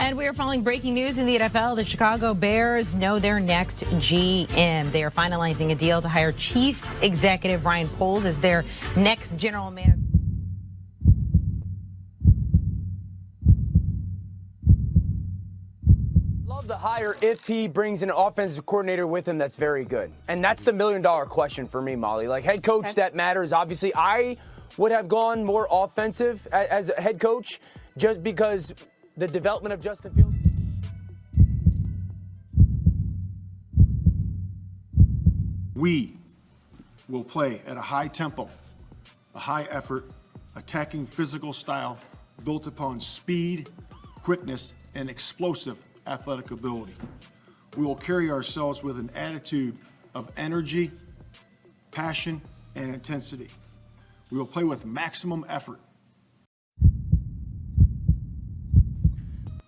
And we are following breaking news in the NFL. The Chicago Bears know their next GM. They are finalizing a deal to hire Chiefs executive Ryan Poles as their next general manager. Love to hire if he brings an offensive coordinator with him that's very good. And that's the $1 million question for me, Molly. Like head coach, that matters. Obviously, I would have gone more offensive as a head coach just because the development of Justin Fields. We will play at a high tempo, a high effort, attacking physical style built upon speed, quickness, and explosive athletic ability. We will carry ourselves with an attitude of energy, passion, and intensity. We will play with maximum effort.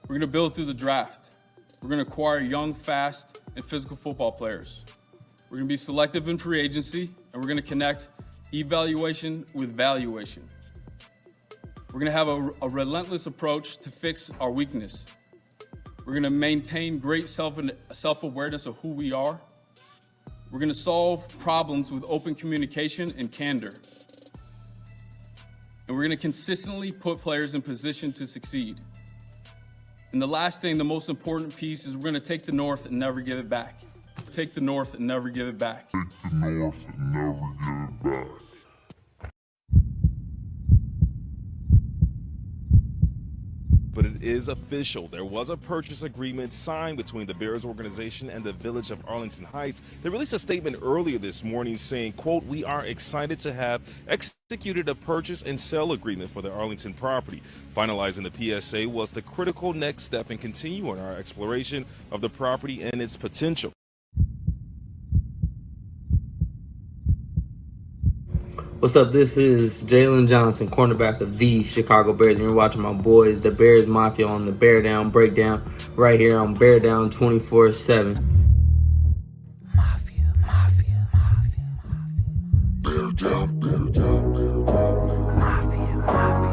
We're going to build through the draft. We're going to acquire young, fast, and physical football players. We're going to be selective in free agency, and we're going to connect evaluation with valuation. We're going to have a relentless approach to fix our weakness. We're going to maintain great self-awareness of who we are. We're going to solve problems with open communication and candor. And we're going to consistently put players in position to succeed. And the last thing, the most important piece, is we're going to take the North and never give it back. Take the North and never give it back. Take the North and never give it back. But it is official. There was a purchase agreement signed between the Bears organization and the Village of Arlington Heights. They released a statement earlier this morning saying, quote, "We are excited to have executed a purchase and sale agreement for the Arlington property. Finalizing the PSA was the critical next step in continuing our exploration of the property and its potential." What's up? This is Jalen Johnson, cornerback of the Chicago Bears, and you're watching my boys, the Bears Mafia, on the Beardown Breakdown right here on Beardown 24/7. Mafia, mafia, mafia, mafia. Beardown, Beardown, Beardown. Mafia, mafia.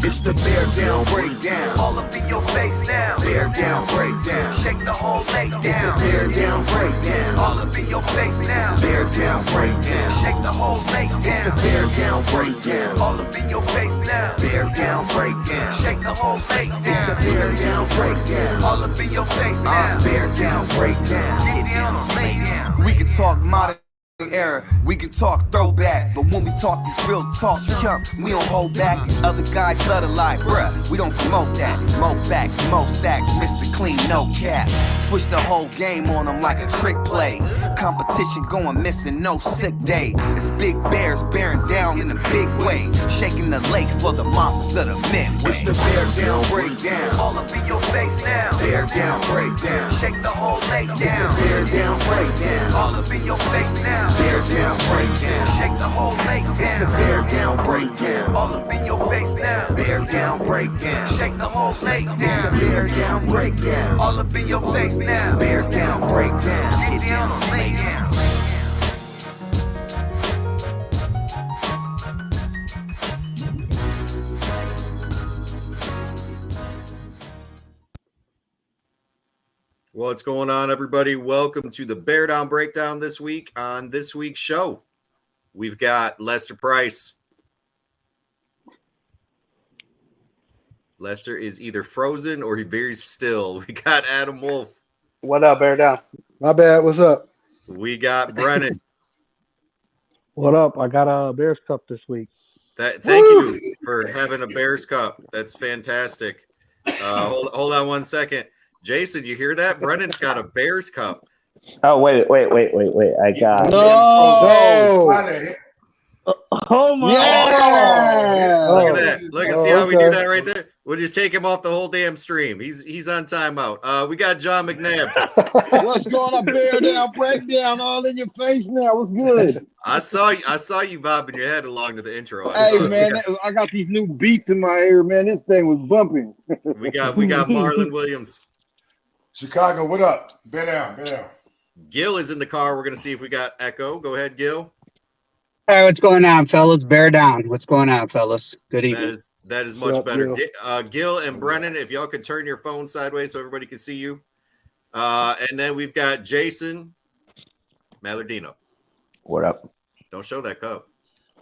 It's the Beardown Breakdown. All up in your face now. Beardown Breakdown. Shake the whole lake down. It's the Beardown Breakdown. All up in your face now. Beardown Breakdown. Shake the whole lake down. It's the Beardown Breakdown. All up in your face now. Beardown Breakdown. Shake the whole lake down. It's the Beardown Breakdown. All up in your face now. Beardown Breakdown. Get down, lay down. We can talk modern era, we can talk throwback, but when we talk this real talk, chump, we don't hold back. These other guys love to lie, bruh, we don't promote that. Mo facts, mo stacks, Mr. Clean, no cap. Switch the whole game on them like a trick play. Competition going missing, no sick day. It's Big Bears bearing down in a big way, shaking the lake for the monsters of the Midway. It's the Beardown Breakdown. All up in your face now. Beardown Breakdown. Shake the whole lake down. It's the Beardown Breakdown. All up in your face now. Beardown Breakdown. Shake the whole lake down. It's the Beardown Breakdown. All up in your face now. Beardown Breakdown. Shake the whole lake down. It's the Beardown Breakdown. All up in your face now. Beardown Breakdown. Get down or lay down. What's going on, everybody? Welcome to the Beardown Breakdown this week. On this week's show, we've got Lester Price. Lester is either frozen or he's very still. We got Adam Wolf. What up, Beardown? My bad. What's up? We got Brennan. What up? I got a Bears Cup this week. Thank you for having a Bears Cup. That's fantastic. Hold on one second. Jason, you hear that? Brennan's got a Bears Cup. Oh, wait. I got No. Oh, my Yeah. Look at that. Look and see how we do that right there. We'll just take him off the whole damn stream. He's on timeout. We got John McNabb. What's going on, Beardown Breakdown? All in your face now. What's good? I saw you bobbing your head along to the intro. Hey, man, I got these new beats in my ear, man. This thing was bumping. We got Marlon Williams. Chicago, what up? Bear down. Gil is in the car. We're going to see if we got echo. Go ahead, Gil. Hey, what's going on, fellas? Bear down. What's going on, fellas? Good evening. That is What's much up, better. Gil? Gil and Brennan, if y'all could turn your phone sideways so everybody can see you. And then we've got Jason Mallardino. What up? Don't show that cup.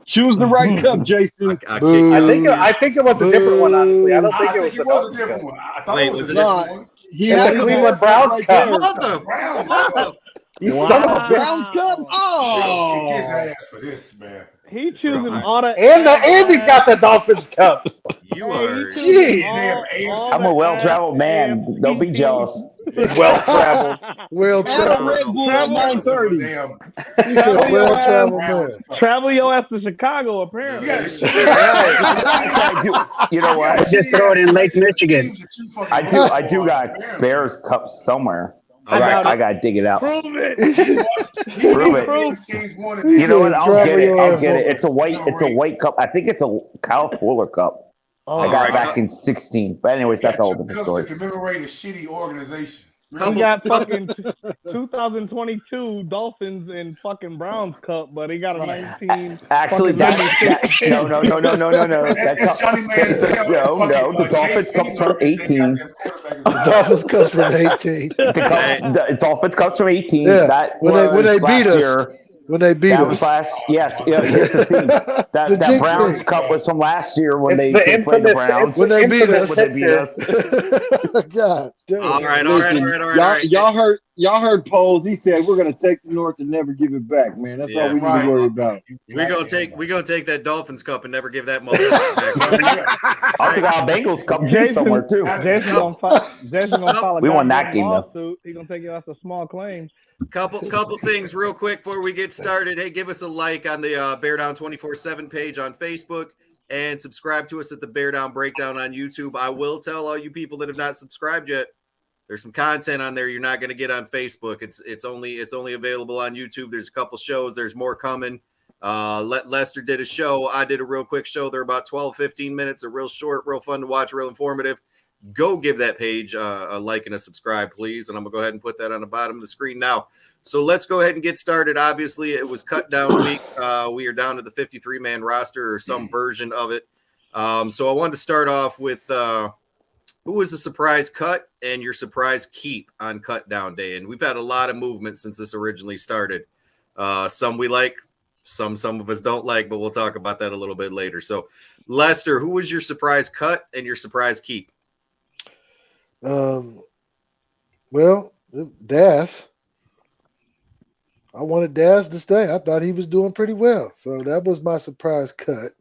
Choose the right cup, Jason. I kick you out. I think it was a different one, honestly. I don't think it was it was a different one. I thought it was a different one. It's a Cleveland Browns cup. Mother. You son of a bitch. Browns cup? Kick his Oh. ass for this, man. He choosing all the And he's got the Dolphins cup. You are. Jeez. I'm a well-traveled man. Don't be jealous. Well-traveled. And a Red Bull at 9:30. He said well-traveled man. Travel your ass to Chicago, apparently. You know what? Just throw it in Lake Michigan. I do got Bears cups somewhere. I gotta dig it out. Prove it. Prove it. You know what? I'll get it. I'll get it. It's a white cup. I think it's a Kyle Fuller cup. I got it back in 16. But anyways, that's a whole different story. To commemorate a shitty organization. He got fucking 2022 Dolphins and fucking Browns cup, but he got a 19. Actually, no. That cup, no. The Dolphins comes from 18. The Dolphins comes from 18. The Dolphins comes from 18. Yeah. That when they beat us. Year. When they beat that us. Was last, yes, here's the thing. That Browns Cup was from last year when they played the Browns. When they beat us. God damn. All right. Y'all heard Poles. He said we're gonna take the North and never give it back, man. That's all we need to worry about. We're gonna take that Dolphins Cup and never give that motherfucker back. I'll take our Bengals Cup somewhere too. Jason gonna file we won that game though. He's gonna take it off a small claim. Couple things real quick before we get started. Hey, give us a like on the Beardown 24/7 page on Facebook and subscribe to us at the Beardown Breakdown on YouTube. I will tell all you people that have not subscribed yet, there's some content on there you're not going to get on Facebook. It's only available on YouTube. There's a couple shows. There's more coming. Lester did a show. I did a real quick show. They're about 12-15 minutes. They're real short, real fun to watch, real informative. Go give that page a like and a subscribe, please. And I'm going to go ahead and put that on the bottom of the screen now. So let's go ahead and get started. Obviously, it was cut down week. We are down to the 53-man roster or some version of it. So I wanted to start off with who was the surprise cut and your surprise keep on cut down day. And we've had a lot of movement since this originally started. Some we like, some of us don't like, but we'll talk about that a little bit later. So Lester, who was your surprise cut and your surprise keep? Well, Das. I wanted Das to stay. I thought he was doing pretty well. So that was my surprise cut.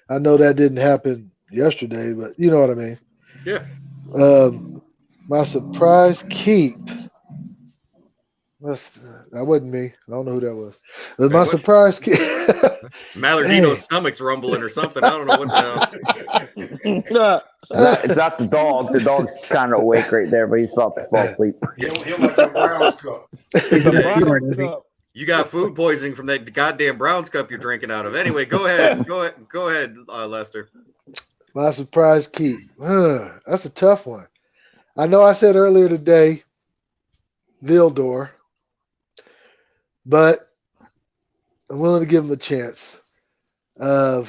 I know that didn't happen yesterday, but you know what I mean. Yeah. My surprise keep. That wasn't me. I don't know who that was. It was my surprise keep. Mallardino's stomach's rumbling or something. I don't know what the hell. It's not the dog. The dog's kind of awake right there, but he's about to fall asleep. He'll like the Browns cup. You got food poisoning from that goddamn Browns cup you're drinking out of. Anyway, go ahead, Lester. My surprise keep. That's a tough one. I know I said earlier today, Vildor, but I'm willing to give him a chance. Yeah,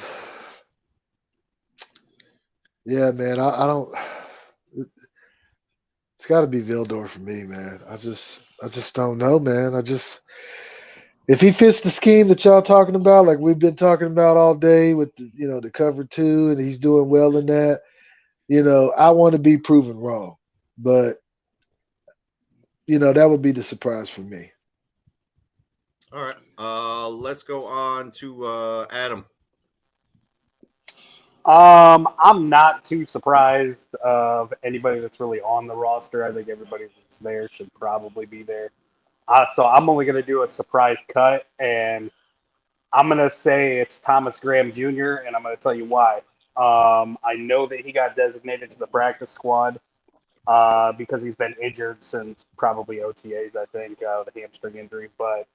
man, I don't. It's got to be Vildor for me, man. I just don't know, man. If he fits the scheme that y'all talking about, like we've been talking about all day with the cover 2, and he's doing well in that, I want to be proven wrong, but that would be the surprise for me. All right, let's go on to Adam. I'm not too surprised of anybody that's really on the roster. I think everybody that's there should probably be there. So I'm only going to do a surprise cut, and I'm going to say it's Thomas Graham Jr., and I'm going to tell you why. I know that he got designated to the practice squad because he's been injured since probably OTAs, I think, the hamstring injury. But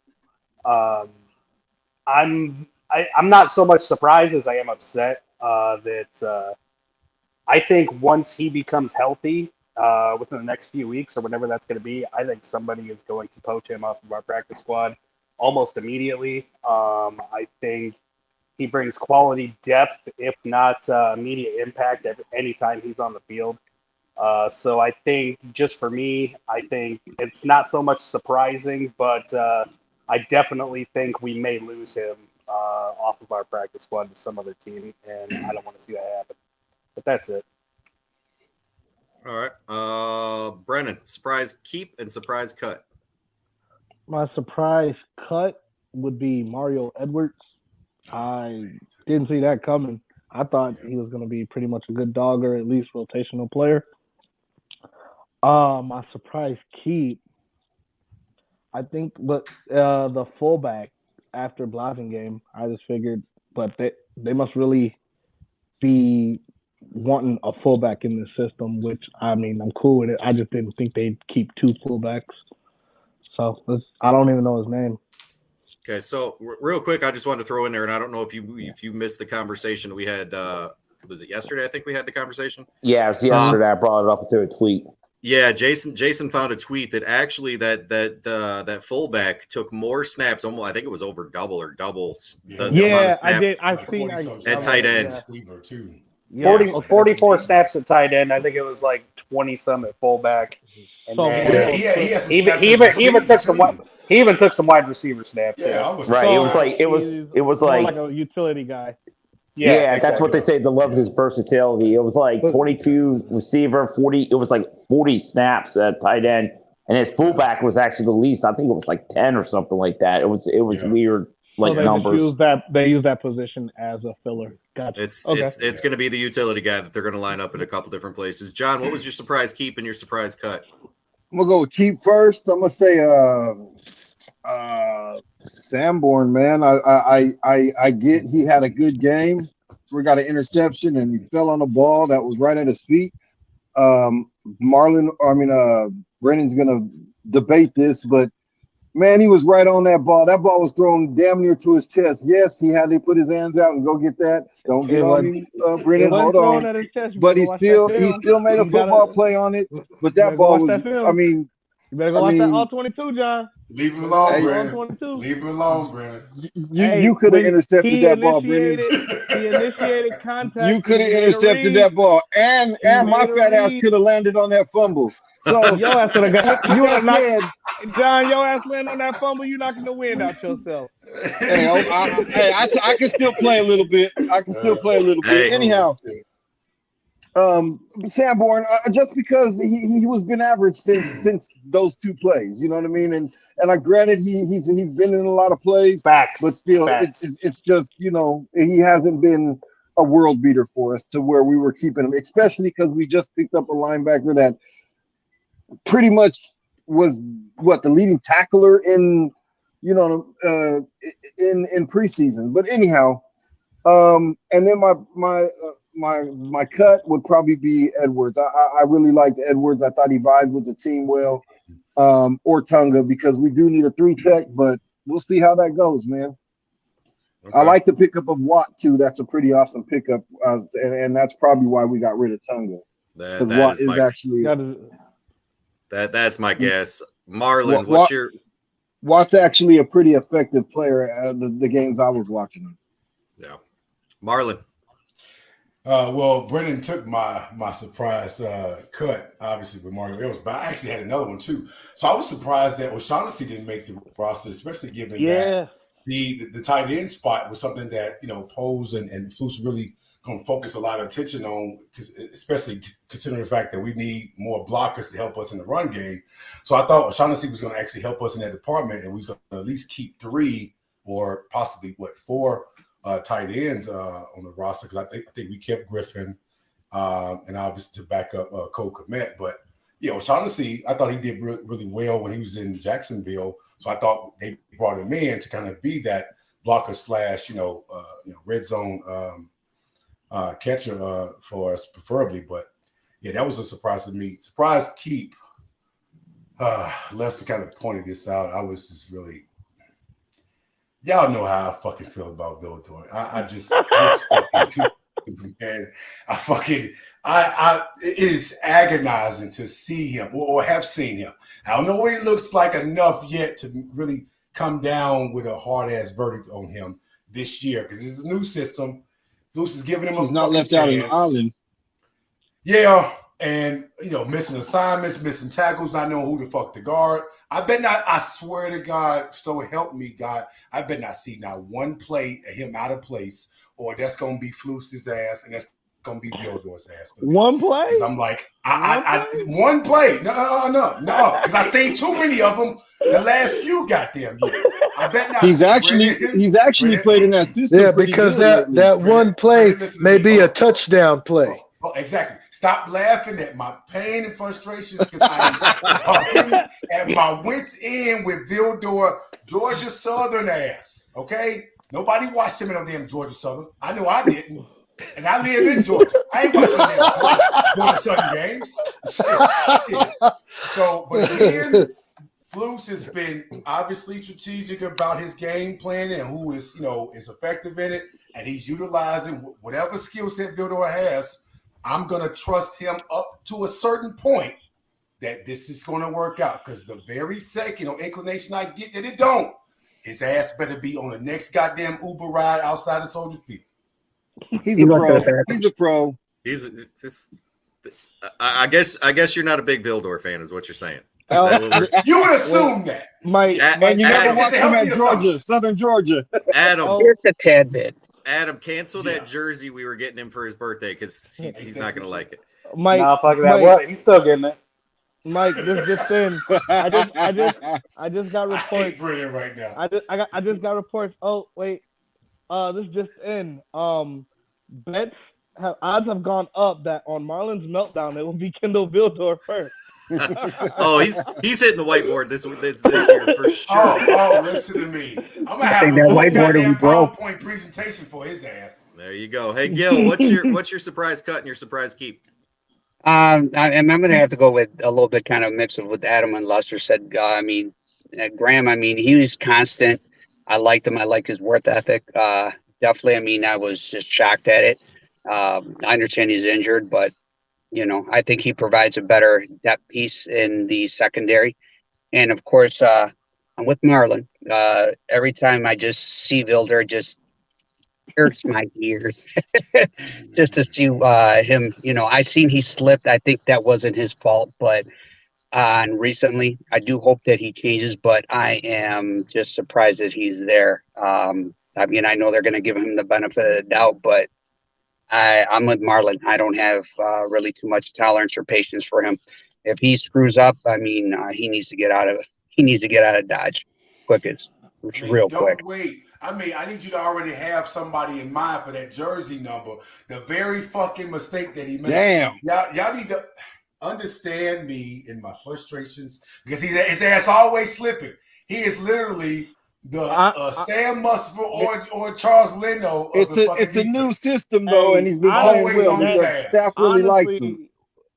I'm not so much surprised as I am upset that I think once he becomes healthy within the next few weeks or whenever that's going to be, I think somebody is going to poach him off of our practice squad almost immediately. I think He brings quality depth, if not immediate impact at any time he's on the field. So I think just for me, I think it's not so much surprising, but I definitely think we may lose him off of our practice squad to some other team, and I don't want to see that happen. But that's it. All right. Brennan, surprise keep and surprise cut. My surprise cut would be Mario Edwards. I didn't see that coming. I thought he was going to be pretty much a good dog or at least rotational player. My surprise keep, I think, but the fullback after Blasingame, I just figured, but they must really be wanting a fullback in this system, which, I mean, I'm cool with it. I just didn't think they'd keep two fullbacks. So I don't even know his name. Okay, so real quick, I just wanted to throw in there, and I don't know if you missed the conversation we had. Was it yesterday? I think we had the conversation. Yeah, it was yesterday. I brought it up through a tweet. Yeah, Jason found a tweet that actually that fullback took more snaps. Almost, I think it was over double the amount of snaps. I did. I've seen at tight end. Yeah. 44 snaps at tight end. I think it was like 20 some at fullback. And So, then he even took some wide receiver snaps. Yeah, I was Right. It was more like a utility guy. Yeah, that's what they say. They love his versatility. It was like 22 receiver, 40. It was like 40 snaps at tight end, and his fullback was actually the least. I think it was like 10 or something like that. It was weird, like so numbers. They use that position as a filler. Gotcha. It's going to be the utility guy that they're going to line up in a couple different places. John, what was your surprise keep and your surprise cut? I'm gonna go with keep first. I'm gonna say Sanborn, man. I get he had a good game. We got an interception and he fell on the ball that was right at his feet. Brennan's gonna debate this, but man, he was right on that ball. That ball was thrown damn near to his chest. Yes, he had to put his hands out and go get that. Don't get on me, Brennan. Hold on. But he still made a football play on it. But that ball was, I mean, you better go watch that all 22, John. Leave him alone, Hey, Brennan. Leave him alone, Brennan. You could have intercepted that ball, Brennan. He initiated contact. You could have intercepted that ball, and my fat ass could have landed on that fumble. So your ass would have got. You would have John, your ass landed on that fumble. You knocking the wind out yourself. I can still play a little bit. Anyhow. Sanborn, just because he was been average since those two plays, you know what I mean, and I granted he's been in a lot of plays, facts, but still it's just, you know, he hasn't been a world beater for us to where we were keeping him, especially because we just picked up a linebacker that pretty much was the leading tackler in preseason. But anyhow, and then my cut would probably be Edwards. I really liked Edwards. I thought he vibed with the team well, or Tunga, because we do need a 3-tech, but we'll see how that goes, man. Okay. I like the pickup of Watt too. That's a pretty awesome pickup, and that's probably why we got rid of Tunga. That's my guess. Marlon, Watt's actually a pretty effective player at the games I was watching him. Yeah, Marlon. Well, Brennan took my surprise cut, obviously, with Mario Edwards, but I actually had another one too. So I was surprised that O'Shaughnessy didn't make the roster, especially given that the tight end spot was something that, you know, Pose and Flus really going to focus a lot of attention on, especially considering the fact that we need more blockers to help us in the run game. So I thought O'Shaughnessy was going to actually help us in that department, and we was going to at least keep 3 or possibly 4 tight ends on the roster, because I think we kept Griffin and obviously to back up Cole Kmet. But yeah, O'Shaughnessy, I thought he did really well when he was in Jacksonville. So I thought they brought him in to kind of be that blocker / red zone catcher for us, preferably. But yeah, that was a surprise to me. Surprise keep. Lester kind of pointed this out. I was just really. Y'all know how I fucking feel about Vildor. I just this fucking man. It is agonizing to see him or have seen him. I don't know what he looks like enough yet to really come down with a hard ass verdict on him. this year because it's a new system. Flus is giving him He's a not left chance. out in the island. Yeah, and missing assignments, missing tackles, not knowing who the fuck to guard. I bet not. I swear to God, so help me God, I bet not see not one play of him out of place, or that's gonna be Flus's ass, and that's gonna be Beardown's ass. One play? Because I'm like, one play. No. Because I seen too many of them the last few goddamn years. I bet not. He's actually played in that system. Yeah, because that one play may be a touchdown play. Oh, exactly. Stop laughing at my pain and frustrations because I'm talking at my wits end with Vildor, Georgia Southern ass. Okay? Nobody watched him in no damn Georgia Southern. I know I didn't. And I live in Georgia. I ain't watching damn Georgia Southern games. Shit. So, but again, Flus has been obviously strategic about his game plan and who is, is effective in it. And he's utilizing whatever skill set Vildor has. I'm going to trust him up to a certain point that this is going to work out because the very second inclination I get that it don't, his ass better be on the next goddamn Uber ride outside of Soldier Field. He's a pro. He's a pro. I guess you're not a big Vildor fan, is what you're saying. You would assume that. And you never watched him at Georgia, Southern Georgia. Adam, Here's the tad bit. Adam, cancel that jersey we were getting him for his birthday because he's not going to like it. Fuck that. What? He's still getting it. Mike, this just in. I just got reports. I hate Brennan right now. I just got reports. Oh wait, this just in. Odds have gone up that on Marlon's meltdown it will be Kendall Vildor first. Oh, he's hitting the whiteboard this year for sure. Oh, listen to me. I'm gonna have a whole goddamn PowerPoint presentation for his ass. There you go. Hey, Gil, what's your surprise cut and your surprise keep? I'm going to have to go with a little bit kind of mix of what Adam and Lester said. Graham, he was constant. I liked him. I liked his work ethic. Definitely. I was just shocked at it. I understand he's injured, but I think he provides a better depth piece in the secondary. And of course, I'm with Marlon. Every time I just see Vildor, just hurts my ears just to see him. I seen he slipped. I think that wasn't his fault, but and recently I do hope that he changes, but I am just surprised that he's there. I know they're going to give him the benefit of the doubt, but I'm with Marlon. I don't have really too much tolerance or patience for him. If he screws up, he needs to get out of Dodge quick. Don't wait. I need you to already have somebody in mind for that jersey number. The very fucking mistake that he made. Damn. Y'all need to understand me in my frustrations because his ass always slipping. He is literally the Sam Musford or Charles Leno. It's a new system though, and he's been playing well. The staff really likes him.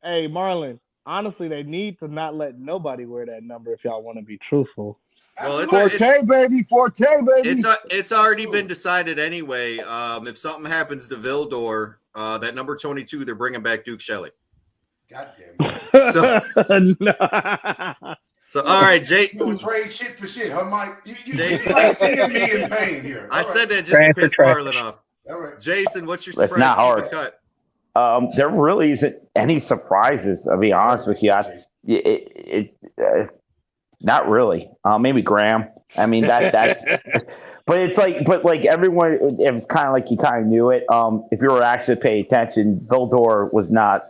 Hey, Marlon. Honestly, they need to not let nobody wear that number if y'all want to be truthful. Well, Forte, baby. It's already been decided anyway. If something happens to Vildor, that number 22, they're bringing back Duke Shelley. God damn it. So all right, Jay. You trade shit for shit, huh, Mike? You like seeing me in pain here. I said that just to piss Marlon off. All right, Jason, what's your surprise? It's not hard. Cut? There really isn't any surprises. I'll be honest with you. Not really. Maybe Graham. That's. But it's like everyone. It was kind of like you kind of knew it. If you were actually paying attention, Vildor was not.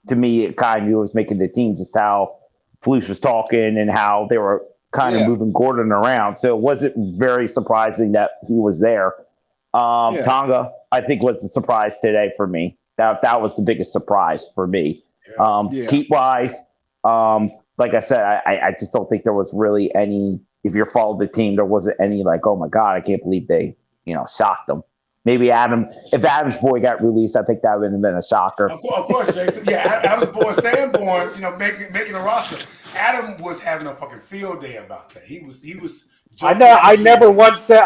To me, it kind of knew it was making the team. Just how Flus was talking and how they were kind of moving Gordon around. So it wasn't very surprising that he was there. Tonga, I think, was the surprise today for me. That was the biggest surprise for me. Keep wise. Like I said, I just don't think there was really any. If you followed the team, there wasn't any like, oh my God, I can't believe they, shocked them. Maybe if Adam's boy got released, I think that would have been a shocker. Of course, Jason. Yeah, Adam's boy Sanborn, making a roster. Adam was having a fucking field day about that. He was I never once said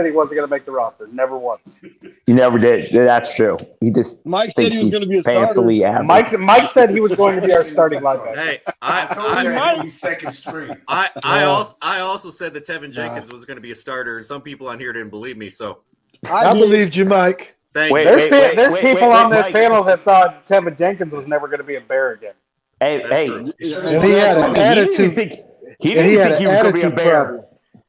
he wasn't going to make the roster. Never once. You never did. That's true. He just Mike said thinks he was he's going to be a starter. painfully average. Mike said he was going to be our starting linebacker. Hey, I told you he'll be second string. I also said that Tevin Jenkins was going to be a starter, and some people on here didn't believe me. So I believed you, Mike. thank you. There's people on this Mike. panel that thought Tevin Jenkins was never going to be a Bear again. Hey, And he had an attitude. He didn't had think he an was going to be a attitude Bear. problem.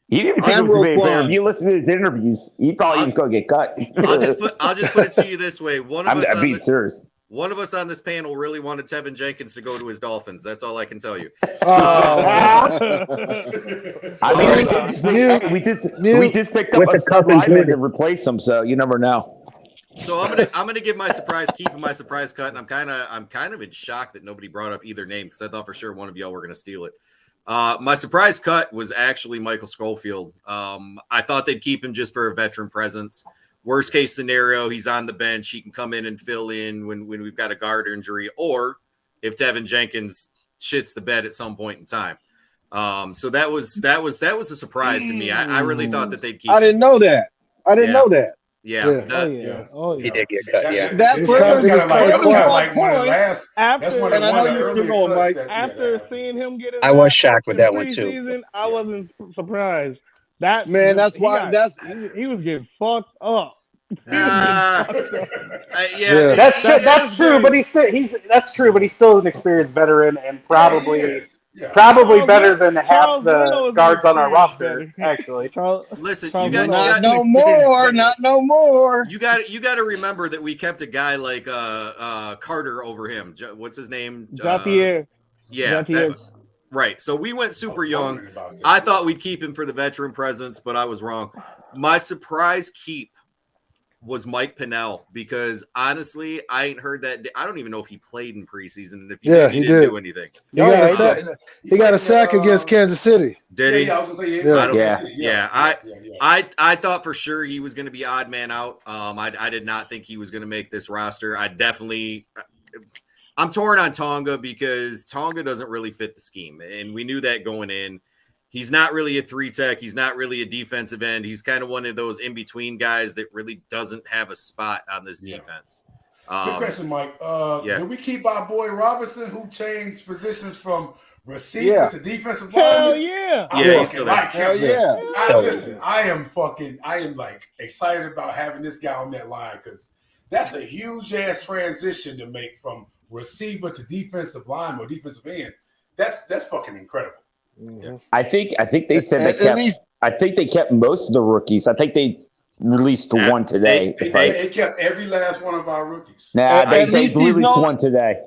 He didn't think he was going to be a Bear. If you listen to his interviews, he thought he was going to get cut. I'll just put it to you this way: I'm being serious. One of us on this panel really wanted Tevin Jenkins to go to his Dolphins. That's all I can tell you. I mean, we just picked up a stud lineman to replace him, so you never know. So I'm gonna give my surprise keep and my surprise cut, and I'm kind of in shock that nobody brought up either name because I thought for sure one of y'all were gonna steal it. My surprise cut was actually Michael Schofield. I thought they'd keep him just for a veteran presence. Worst case scenario, he's on the bench. He can come in and fill in when we've got a guard injury, or if Tevin Jenkins shits the bed at some point in time. So that was a surprise to me. I really thought that they'd keep. I didn't know that. Yeah. He did get cut. Yeah. That's one of the last. After, That's one of the earlier going, Mike. cuts After seeing him get it, I was shocked with that one too. Preseason, I wasn't surprised. That Man, that's why he was getting fucked up. Yeah, That's true. But that's true. But he's still an experienced veteran and probably better than half the guards on our roster. Actually, listen, not no more. You got to remember that we kept a guy like Carter over him. What's his name? Jean-Pierre. Right. So we went super young. I thought we'd keep him for the veteran presence, but I was wrong. My surprise keep was Mike Pennell because honestly, I ain't heard that. I don't even know if he played in preseason. And if he did, he didn't do anything. He got a sack against Kansas City. Did he? Yeah, I was gonna say, I thought for sure he was going to be odd man out. I did not think he was going to make this roster. I'm torn on Tonga because Tonga doesn't really fit the scheme, and we knew that going in. He's not really a 3-tech. He's not really a defensive end. He's kind of one of those in-between guys that really doesn't have a spot on this defense. Good question, Mike. Did we keep our boy Robinson, who changed positions from receiver to defensive Hell lineman? yeah. He's still there. Hell yeah. Listen, I am like excited about having this guy on that line because that's a huge ass transition to make from receiver to defensive lineman or defensive end. That's fucking incredible. Mm-hmm. I think they said they kept most of the rookies. I think they released one today. They kept every last one of our rookies. They released one today.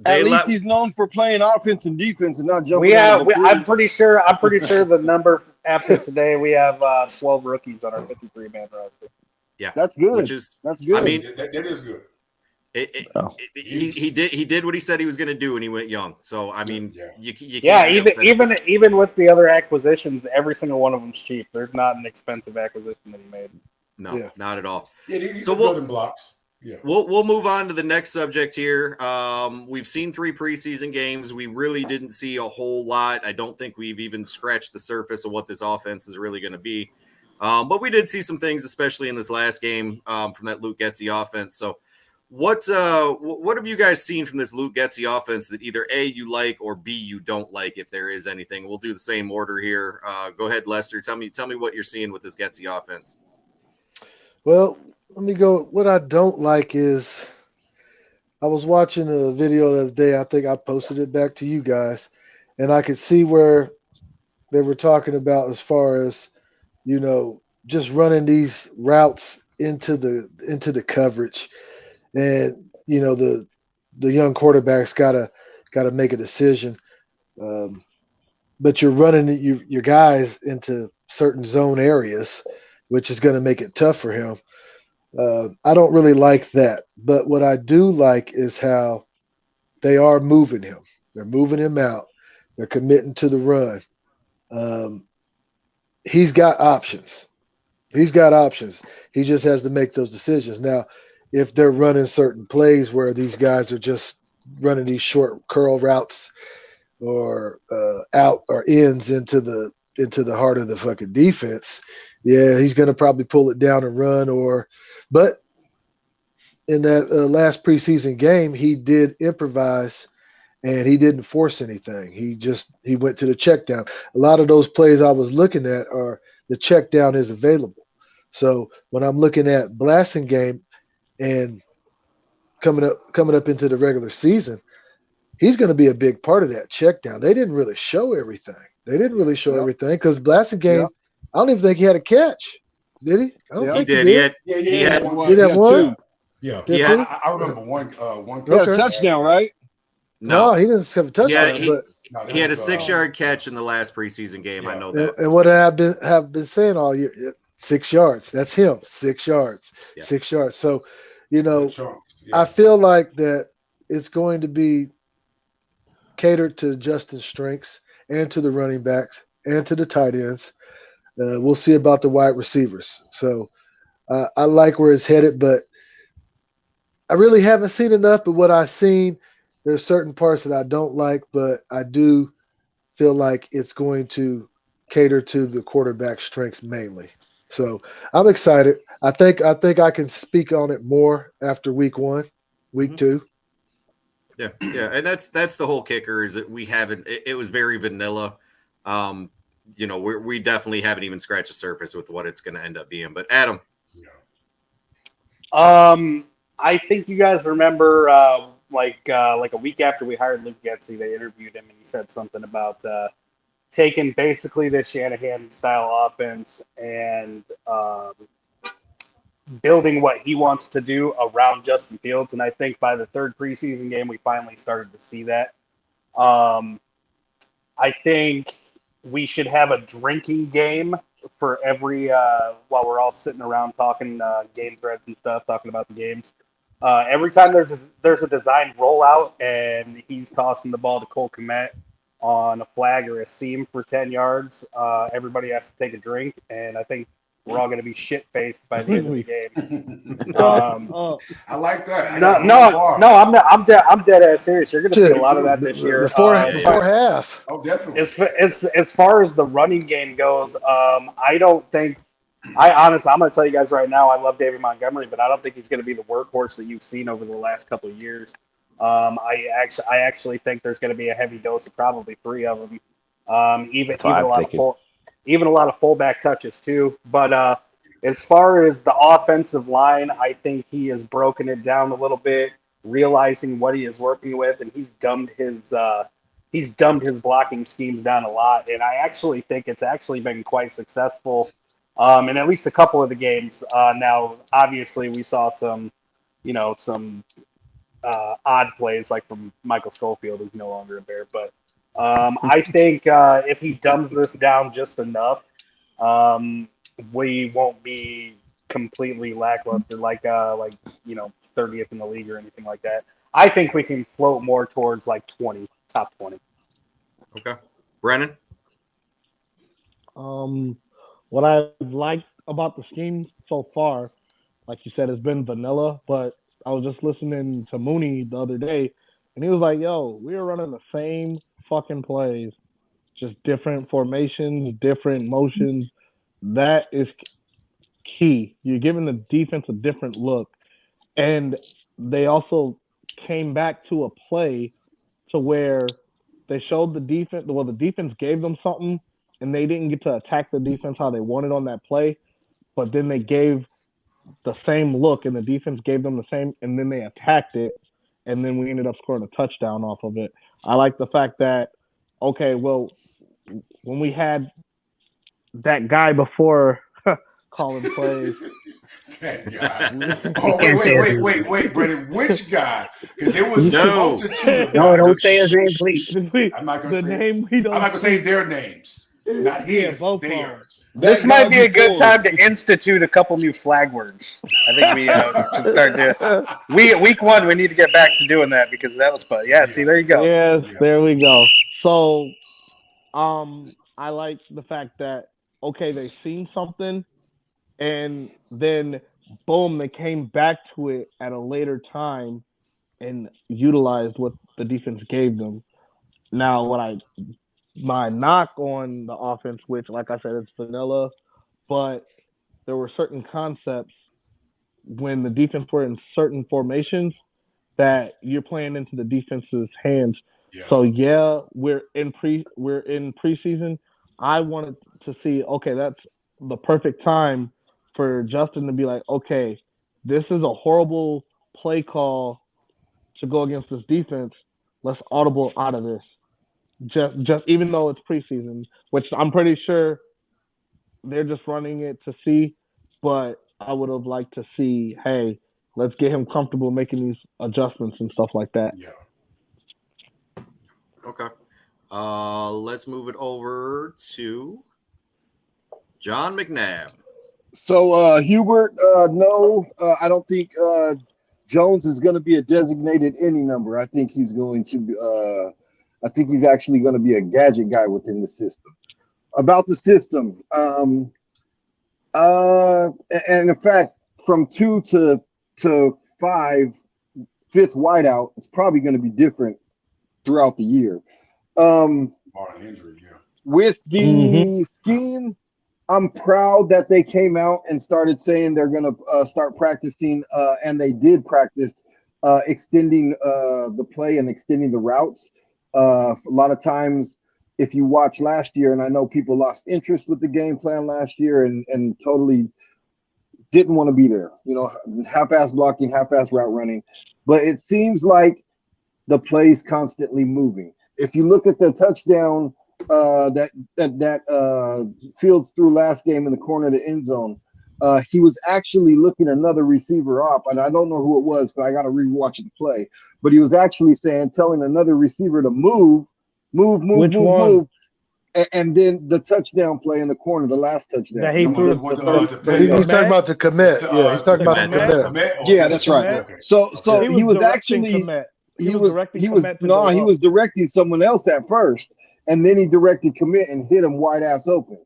At least he's known for playing offense and defense and not jumping. I'm pretty sure the number after today we have 12 rookies on our 53-man roster. Yeah, that's good. That's good. I mean, that is good. He did what he said he was going to do, and he went young. So I mean, you even with the other acquisitions, every single one of them's cheap. There's not an expensive acquisition that he made. No, not at all. Yeah, these are building blocks. Yeah. We'll move on to the next subject here. We've seen 3 preseason games. We really didn't see a whole lot. I don't think we've even scratched the surface of what this offense is really going to be. But we did see some things, especially in this last game from that Luke Getsy offense. So what have you guys seen from this Luke Getsy offense that either A, you like, or B, you don't like, if there is anything? We'll do the same order here. Go ahead, Lester. Tell me what you're seeing with this Getsy offense. Well, let me go. What I don't like is I was watching a video the other day. I think I posted it back to you guys, and I could see where they were talking about as far as, just running these routes into the coverage. And the young quarterback's gotta make a decision, but you're running your guys into certain zone areas, which is going to make it tough for him. I don't really like that, but what I do like is how they are moving him. They're moving him out. They're committing to the run. He's got options. He just has to make those decisions now. If they're running certain plays where these guys are just running these short curl routes or out or ends into the into the heart of the fucking defense, yeah, he's going to probably pull it down and run. But in that last preseason game, he did improvise and he didn't force anything. He went to the check down. A lot of those plays I was looking at are the check down is available. So when I'm looking at Blasting game and coming up into the regular season, he's going to be a big part of that check down. They didn't really show everything. Everything because Blasting game, I don't even think he had a catch. Did he? I don't think he did. He had one. Did he have one? Yeah, Did I remember one. He had a touchdown, right? No, he didn't have a touchdown. He had a 6-yard catch in the last preseason game. I know that. And what I have been saying all year, 6 yards. That's him. 6 yards. 6 yards. So, I feel like that it's going to be catered to Justin's strengths and to the running backs and to the tight ends. We'll see about the wide receivers. So I like where it's headed, but I really haven't seen enough. But what I've seen, there's certain parts that I don't like, but I do feel like it's going to cater to the quarterback strengths mainly. So I'm excited. I think I can speak on it more after week 1, week 2. Yeah, and that's the whole kicker is that we haven't. It was very vanilla. We definitely haven't even scratched the surface with what it's going to end up being. But Adam, I think you guys remember like a week after we hired Luke Getsy, they interviewed him and he said something about taking basically the Shanahan style offense and building what he wants to do around Justin Fields. And I think by the third preseason game, we finally started to see that. I think we should have a drinking game for every while we're all sitting around talking game threads and stuff, talking about the games. Every time there's a designed rollout and he's tossing the ball to Cole Kmet on a flag or a seam for 10 yards, everybody has to take a drink, and I think we're all going to be shit-faced by the end of the game. I like that. No, I'm dead ass serious. You're going to see a lot of that this year. Before half. Oh, definitely. As far as the running game goes, I don't think. I'm going to tell you guys right now, I love David Montgomery, but I don't think he's going to be the workhorse that you've seen over the last couple of years. I actually think there's going to be a heavy dose of probably 3 of them. Even a lot of fullback touches too. But as far as the offensive line, I think he has broken it down a little bit, realizing what he is working with, and he's dumbed his blocking schemes down a lot. And I actually think it's actually been quite successful in at least a couple of the games. Now, obviously, we saw some odd plays like from Michael Schofield, who's no longer a Bear, but. I think if he dumbs this down just enough, we won't be completely lackluster like 30th in the league or anything like that. I think we can float more towards like top 20. Okay, Brennan. What I've liked about the scheme so far, like you said, has been vanilla. But I was just listening to Mooney the other day, and he was like, "Yo, we are running the same fucking plays, just different formations, different motions." That is key. You're giving the defense a different look. And they also came back to a play to where they showed the defense, well, the defense gave them something and they didn't get to attack the defense how they wanted on that play, but then they gave the same look and the defense gave them the same, and then they attacked it, and then we ended up scoring a touchdown off of it. I like the fact that, okay, well, when we had that guy before calling plays. That guy. Oh, wait, Brennan. Which guy? Because there was a multitude of No, don't say his name, please. I'm not going to say their names. Not his, theirs. This might be a good time to institute a couple new flag words. I think we should start doing. Week 1, we need to get back to doing that because that was fun. Yeah, see, there you go. Yes, there we go. So, I like the fact that, okay, they seen something, and then, boom, they came back to it at a later time and utilized what the defense gave them. Now, what I my knock on the offense, which, like I said, it's vanilla, but there were certain concepts when the defense were in certain formations that you're playing into the defense's hands. Yeah. So we're in preseason. I wanted to see, okay, that's the perfect time for Justin to be like, okay, this is a horrible play call to go against this defense. Let's audible out of this. Just even though it's preseason, which I'm pretty sure they're just running it to see, but I would have liked to see, hey, let's get him comfortable making these adjustments and stuff like that. Yeah. Okay. Let's move it over to John McNabb. So Hubert, no, I don't think Jones is going to be a designated any number. I think he's going to be. I think he's actually going to be a gadget guy within the system. About the system, and in fact, from 2 to 5, fifth wideout, it's probably going to be different throughout the year. Injury, yeah. With the scheme, I'm proud that they came out and started saying they're going to start practicing, and they did practice extending the play and extending the routes. A lot of times, if you watch last year, and I know people lost interest with the game plan last year and totally didn't want to be there, half-ass blocking, half-ass route running. But it seems like the play's constantly moving. If you look at the touchdown that Fields threw last game in the corner of the end zone, he was actually looking another receiver up, and I don't know who it was, but I got to rewatch the play. But he was actually telling another receiver to move. And then the touchdown play in the corner, the last touchdown. That he threw he's talking about the commit. Yeah, he's talking about the commit. Yeah, that's right. Okay. So he was actually he was directing someone else at first, and then he directed commit and hit him wide ass open.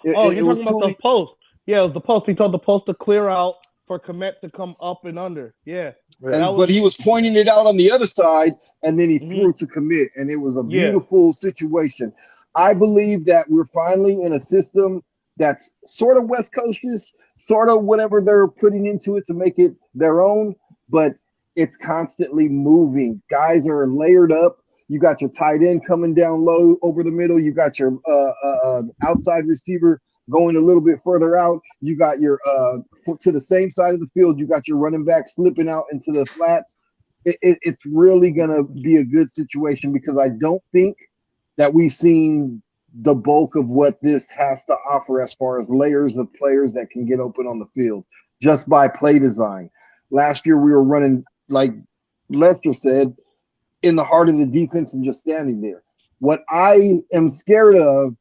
You're talking about the post. Yeah, it was the post. He told the post to clear out for commit to come up and under. Yeah. But he was pointing it out on the other side, and then he threw to commit, and it was a beautiful situation. I believe that we're finally in a system that's sort of West Coastish, sort of whatever they're putting into it to make it their own, but it's constantly moving. Guys are layered up. You got your tight end coming down low over the middle. You got your outside receiver going a little bit further out. You got your to the same side of the field. You got your running back slipping out into the flats. It's really going to be a good situation because I don't think that we've seen the bulk of what this has to offer as far as layers of players that can get open on the field just by play design. Last year we were running, like Lester said, in the heart of the defense and just standing there. What I am scared of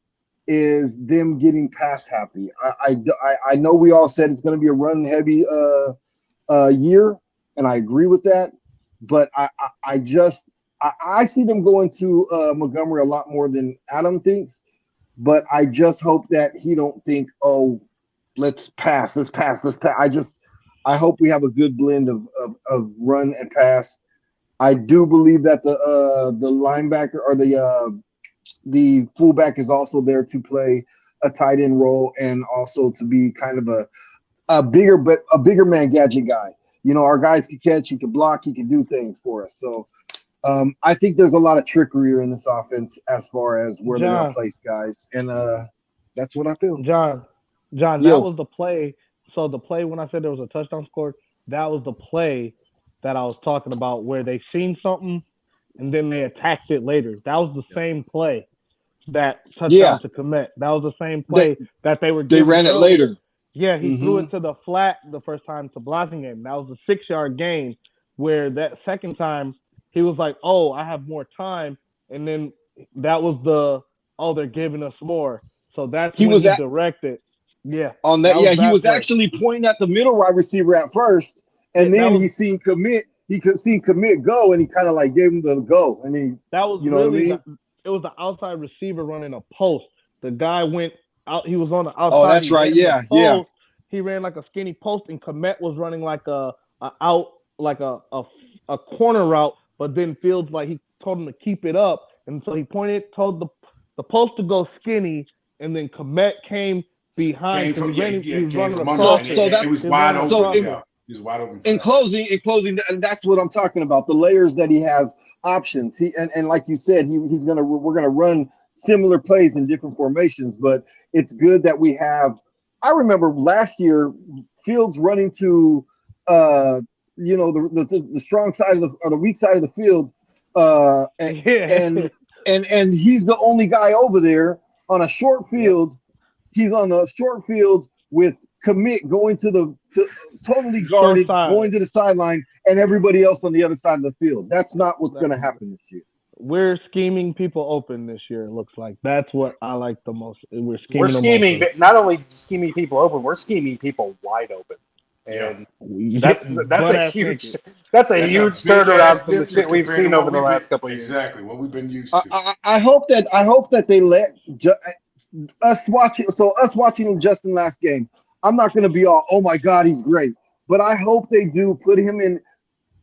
is them getting pass happy. I know we all said it's going to be a run heavy year, and I agree with that. But I see them going to Montgomery a lot more than Adam thinks. But I just hope that he don't think, oh, let's pass. I hope we have a good blend of run and pass. I do believe that the linebacker or the fullback is also there to play a tight end role and also to be kind of a bigger man gadget guy. Our guys can catch, he can block, he can do things for us. So I think there's a lot of trickery in this offense as far as where they're going to place guys, and that's what I feel. John, that was the play. So the play when I said there was a touchdown scored, that was the play that I was talking about where they seen something and then they attacked it later. That was the same play that touchdown to commit. That was the same play that they were. They ran it later. Yeah, he threw it to the flat the first time to Blasingame. That was a 6-yard gain where that second time he was like, oh, I have more time. And then that was they're giving us more. So that's when he directed. Yeah. On that he was actually pointing at the middle wide receiver at first. And then he seen commit. He could see commit go, and he kind of like gave him the go. I mean, that was it was the outside receiver running a post. The guy went out. He was on the outside. Oh, that's right. Yeah. He ran like a skinny post, and Komet was running like a corner route. But then Fields he told him to keep it up, and so he told supposed to go skinny, and then Komet came behind. He was came running from across. under, and it was wide open. So Yeah, he was wide open. In closing, and that's what I'm talking about. The layers that he has options. And like you said, we're gonna run similar plays in different formations. But it's good that we have. I remember last year, Fields running to, the strong side or the weak side of the field, and he's the only guy over there on a short field. Yep. He's on a short field with Commit going to totally guarded, going to the sideline, and everybody else on the other side of the field. That's not what's going to happen this year. We're scheming people open this year. It looks like that's what I like the most. We're scheming, but not only scheming people open, we're scheming people wide open, and that's a huge turnaround from the shit we've seen over the last couple of years. Exactly what we've been used to. I hope that they let us watching Justin last game. I'm not going to be all, oh my God, he's great, but I hope they do put him in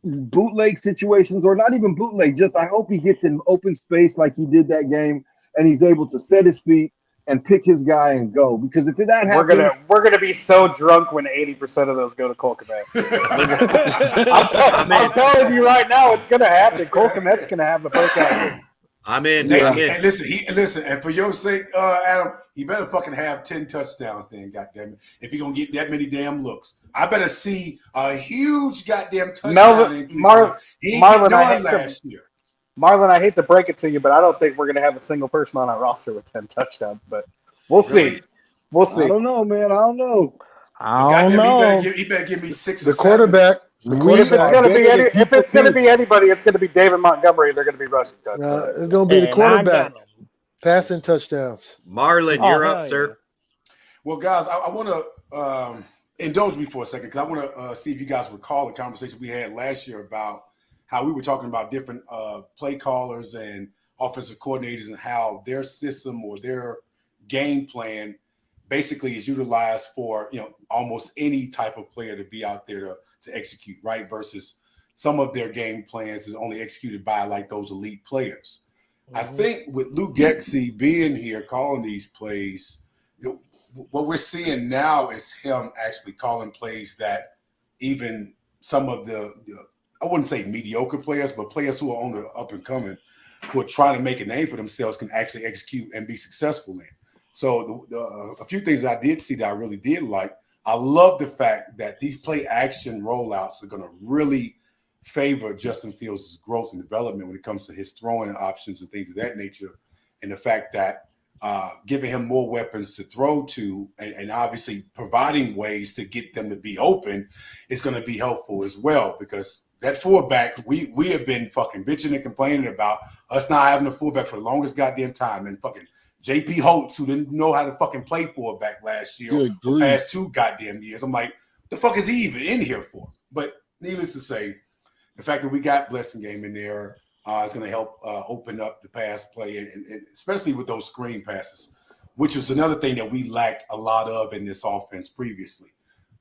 bootleg situations, or not even bootleg. Just I hope he gets in open space like he did that game, and he's able to set his feet and pick his guy and go. Because if that happens, we're gonna be so drunk when 80% of those go to Cole Kmet. I'm telling you right now, it's gonna happen. Cole Kmet's gonna have the breakout. I'm in. And listen, and for your sake, Adam, he better fucking have 10 touchdowns then, goddamn it. If you're gonna get that many damn looks. I better see a huge goddamn touchdown. Marlon, I hate to break it to you, but I don't think we're gonna have a single person on our roster with 10 touchdowns, but we'll see. We'll see. I don't know, man. I don't know. He better give me 6 or the quarterback. If it's going to be anybody, it's going to be David Montgomery. They're going to be rushing touchdowns. It's going to be the quarterback. Passing touchdowns. Marlon, you're up, sir. Well, guys, I want to indulge me for a second because I want to see if you guys recall the conversation we had last year about how we were talking about different play callers and offensive coordinators and how their system or their game plan basically is utilized for almost any type of player to be out there to execute, right? Versus some of their game plans is only executed by like those elite players. Mm-hmm. I think with Luke Getsy being here calling these plays, what we're seeing now is him actually calling plays that even some of the I wouldn't say mediocre players, but players who are on the up and coming, who are trying to make a name for themselves, can actually execute and be successful in. So a few things I did see that I really did like. I love the fact that these play action rollouts are going to really favor Justin Fields' growth and development when it comes to his throwing options and things of that nature. And the fact that giving him more weapons to throw to and obviously providing ways to get them to be open is going to be helpful as well, because that fullback, we have been fucking bitching and complaining about us not having a fullback for the longest goddamn time. And fucking J.P. Holtz, who didn't know how to fucking play fullback last year, the past 2 goddamn years. I'm like, the fuck is he even in here for? But needless to say, the fact that we got Blessing Game in there is going to help open up the pass play, and especially with those screen passes, which was another thing that we lacked a lot of in this offense previously.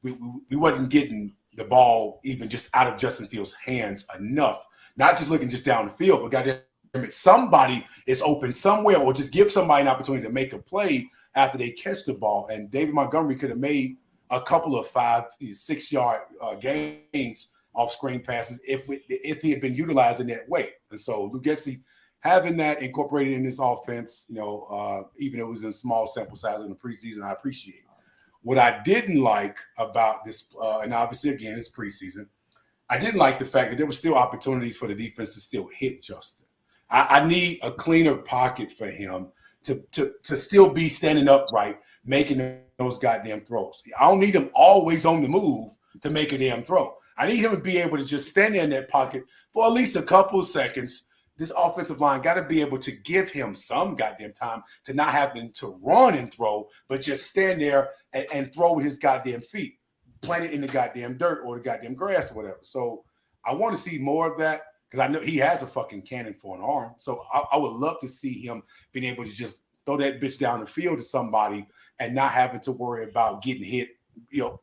We wasn't getting the ball even just out of Justin Fields' hands enough, not just looking just down the field, but goddamn, somebody is open somewhere, or just give somebody an opportunity to make a play after they catch the ball. And David Montgomery could have made a couple of 5-6 yard gains off screen passes if he had been utilized in that way. And so Luke Getsy having that incorporated in this offense, even though it was in small sample size in the preseason, I appreciate it. What I didn't like about this, and obviously again it's preseason, I didn't like the fact that there were still opportunities for the defense to still hit Justin. I need a cleaner pocket for him to still be standing upright, making those goddamn throws. I don't need him always on the move to make a damn throw. I need him to be able to just stand there in that pocket for at least a couple of seconds. This offensive line got to be able to give him some goddamn time to not having to run and throw, but just stand there and throw with his goddamn feet, plant it in the goddamn dirt or the goddamn grass or whatever. So I want to see more of that, because I know he has a fucking cannon for an arm. So I would love to see him being able to just throw that bitch down the field to somebody and not having to worry about getting hit,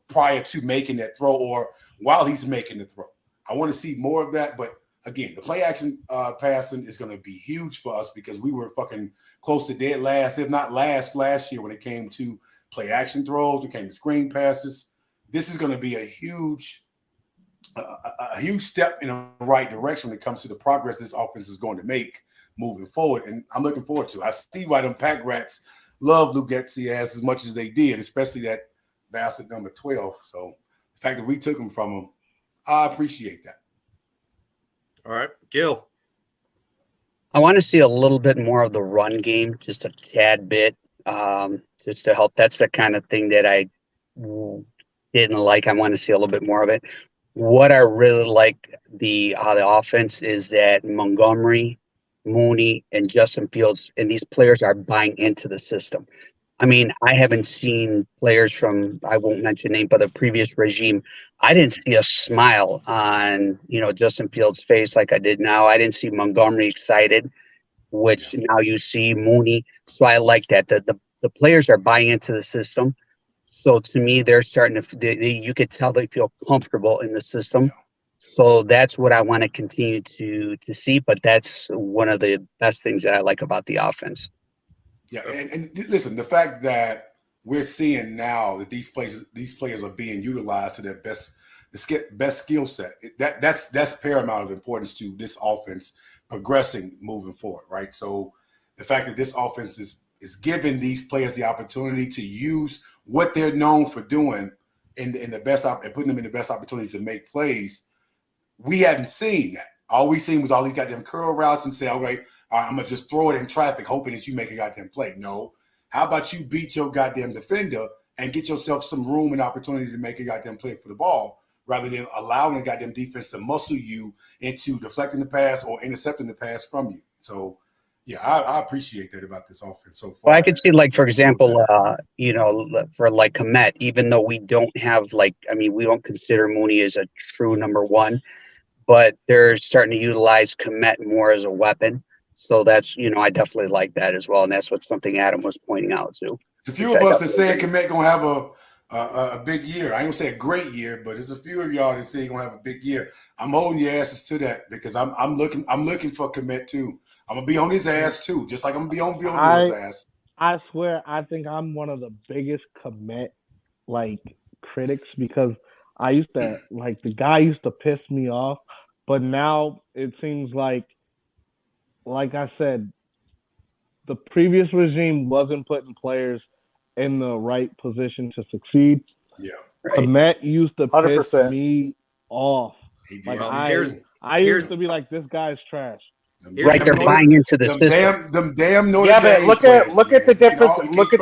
prior to making that throw or while he's making the throw. I want to see more of that, but again, the play action passing is going to be huge for us because we were fucking close to dead last, if not last year when it came to play action throws, when it came to screen passes. This is going to be a huge step in the right direction when it comes to the progress this offense is going to make moving forward. And I'm looking forward to it. I see why them pack rats love Luke Getsy as much as they did, especially that bastard number 12. So the fact that we took him from him, I appreciate that. All right, Gil. I want to see a little bit more of the run game, just a tad bit, just to help. That's the kind of thing that I didn't like. I want to see a little bit more of it. What I really like the offense is that Montgomery, Mooney, and Justin Fields, and these players are buying into the system. I mean, I haven't seen players from, I won't mention name, but the previous regime. I didn't see a smile on, Justin Fields' face like I did now. I didn't see Montgomery excited, which now you see Mooney. So I like that. The players are buying into the system. So to me, they're starting to, you could tell they feel comfortable in the system. So that's what I want to continue to see. But that's one of the best things that I like about the offense. Yeah, and listen, the fact that we're seeing now that these players are being utilized to their best skill set, that's paramount of importance to this offense progressing moving forward, right? So the fact that this offense is giving these players the opportunity to use what they're known for doing in the best and putting them in the best opportunities to make plays, we hadn't seen that. All we seen was all these goddamn curl routes and say, all right, I'm going to just throw it in traffic hoping that you make a goddamn play. No. How about you beat your goddamn defender and get yourself some room and opportunity to make a goddamn play for the ball rather than allowing the goddamn defense to muscle you into deflecting the pass or intercepting the pass from you. So, yeah, I appreciate that about this offense so far. Well, I could see, like, for example, for like Komet, even though we don't have, we don't consider Mooney as a true number one, but they're starting to utilize Komet more as a weapon. So that's, I definitely like that as well. And that's something Adam was pointing out too. It's a few of us that say Komet going to have a big year. I ain't going to say a great year, but there's a few of y'all that say he's going to have a big year. I'm holding your asses to that because I'm looking for Komet too. I'm going to be on his ass too, just like I'm going to be on Bill's ass. I swear, I think I'm one of the biggest Komet, critics because I used to, the guy used to piss me off, but now it seems like I said, the previous regime wasn't putting players in the right position to succeed. Yeah. Komet used to 100%. piss me off. I used to be like, this guy's trash. Right, they're buying into the system. Them damn Notre Yeah, Dame but look at the difference. Look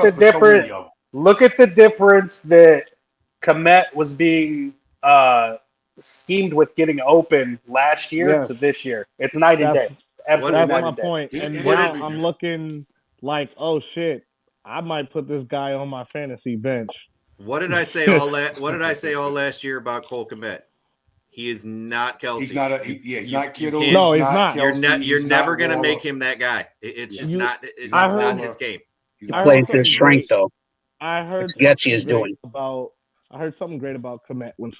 at the difference that Komet was being schemed with getting open last year to this year. It's night and day. Absolutely, that's my point. And now I'm looking like, oh shit, I might put this guy on my fantasy bench. What did I say all last year about Cole Komet? He is not Kelsey. He's not he's not Kittle. No, he's not. Kelsey, You're never going to make him that guy. It's just not. It's not his game. He plays his strength though. I heard Getsy is doing. I heard something great about Komet when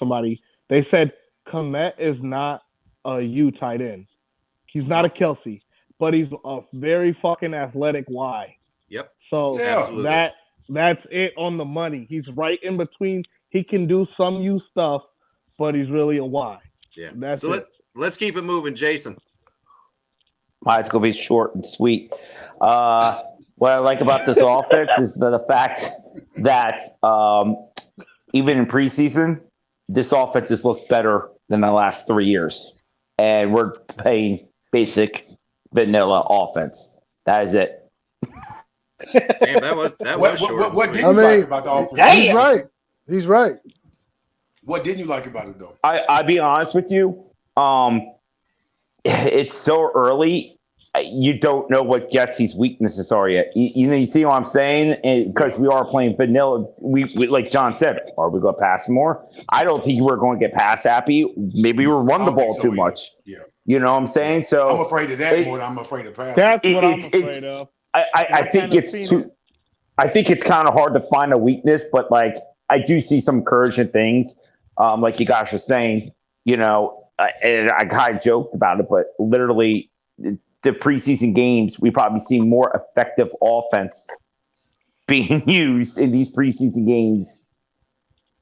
they said Komet is not a U tight end. He's not a Kelsey, but he's a very fucking athletic Y. Yep. So that's it on the money. He's right in between. He can do some U stuff, but he's really a Y. Yeah. That's so it. Let's keep it moving, Jason. It's going to be short and sweet. What I like about this offense is the fact that even in preseason, this offense has looked better than the last 3 years. And we're playing basic vanilla offense. That is it. Damn, that was short. What did you like about the offense? He's right. What didn't you like about it though? I'll be honest with you. It's so early. You don't know what Getsy's weaknesses are yet. You see what I'm saying? Because we are playing vanilla. We like John said, are we going to pass more? I don't think we're going to get pass happy. Maybe we'll run the ball too much. Yeah. You know what I'm saying? So I'm afraid of that more than I'm afraid of passing. That's what I'm afraid of. I think it's too. I think it's kind of hard to find a weakness, but I do see some encouraging things. Like you guys were saying, and I kind of joked about it, but literally the preseason games, we probably seen more effective offense being used in these preseason games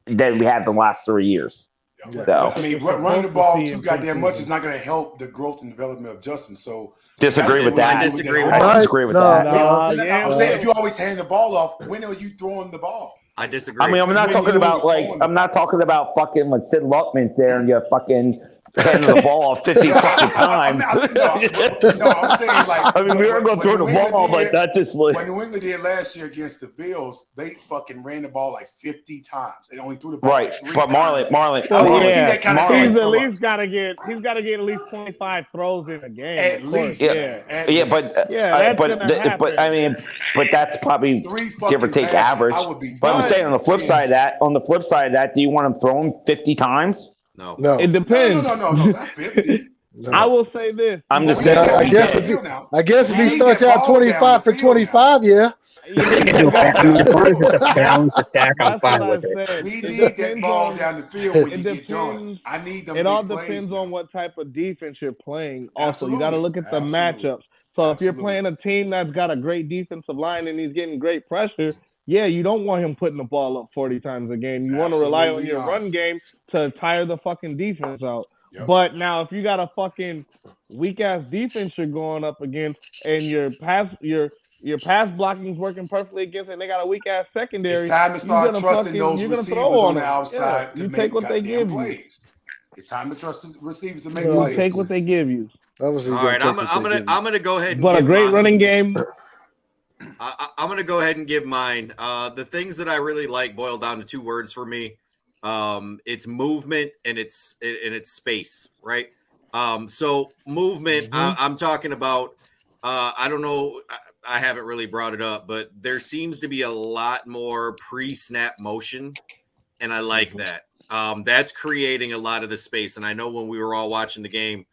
than we had the last 3 years. Yeah. So, I mean, running the ball too goddamn much is not going to help the growth and development of Justin. So disagree with that. I disagree with I that. disagree with that. I'm saying if you always hand the ball off, when are you throwing the ball? I disagree. I mean, I'm not talking about fucking when Sid Luckman's there and you're fucking handing the ball off 50 fucking times. I'm saying like. I mean, we are going to throw the ball, but that just like. When New England did last year against the Bills, they fucking ran the ball like 50 times. They only threw the ball right. like 3 But times. Marlon. So, I want to see that kind of game. He's at least got to get at least 25 throws in a game. At least, but I mean, but that's probably give or take average. But I'm saying on the flip side of that, do you want him throwing 50 times? No. It depends. No, not 50. I will say this. I'm just saying. I guess if he starts out 25 for 25, yeah. Balance attack. I'm fine with it. We need that ball down the field when you get done. I need them. It all depends on what type of defense you're playing. Also, you got to look at the matchups. So if you're playing a team that's got a great defensive line and he's getting great pressure, yeah, you don't want him putting the ball up 40 times a game. You want to rely on your run game to tire the fucking defense out. Yep. But now if you got a fucking weak ass defense you're going up against and your pass blocking's working perfectly against it and they got a weak ass secondary, it's time to start trusting those receivers on the outside to you make take what they give plays. It's time to trust the receivers to make you. plays. Take what they give you. All right, I'm gonna go ahead and but a great running game. I'm gonna go ahead and give mine. The things that I really like boil down to 2 words for me. It's movement and it's space, right? So movement, I'm talking about, I don't know, I haven't really brought it up, but there seems to be a lot more pre-snap motion, and I like that. That's creating a lot of the space. And I know when we were all watching the game,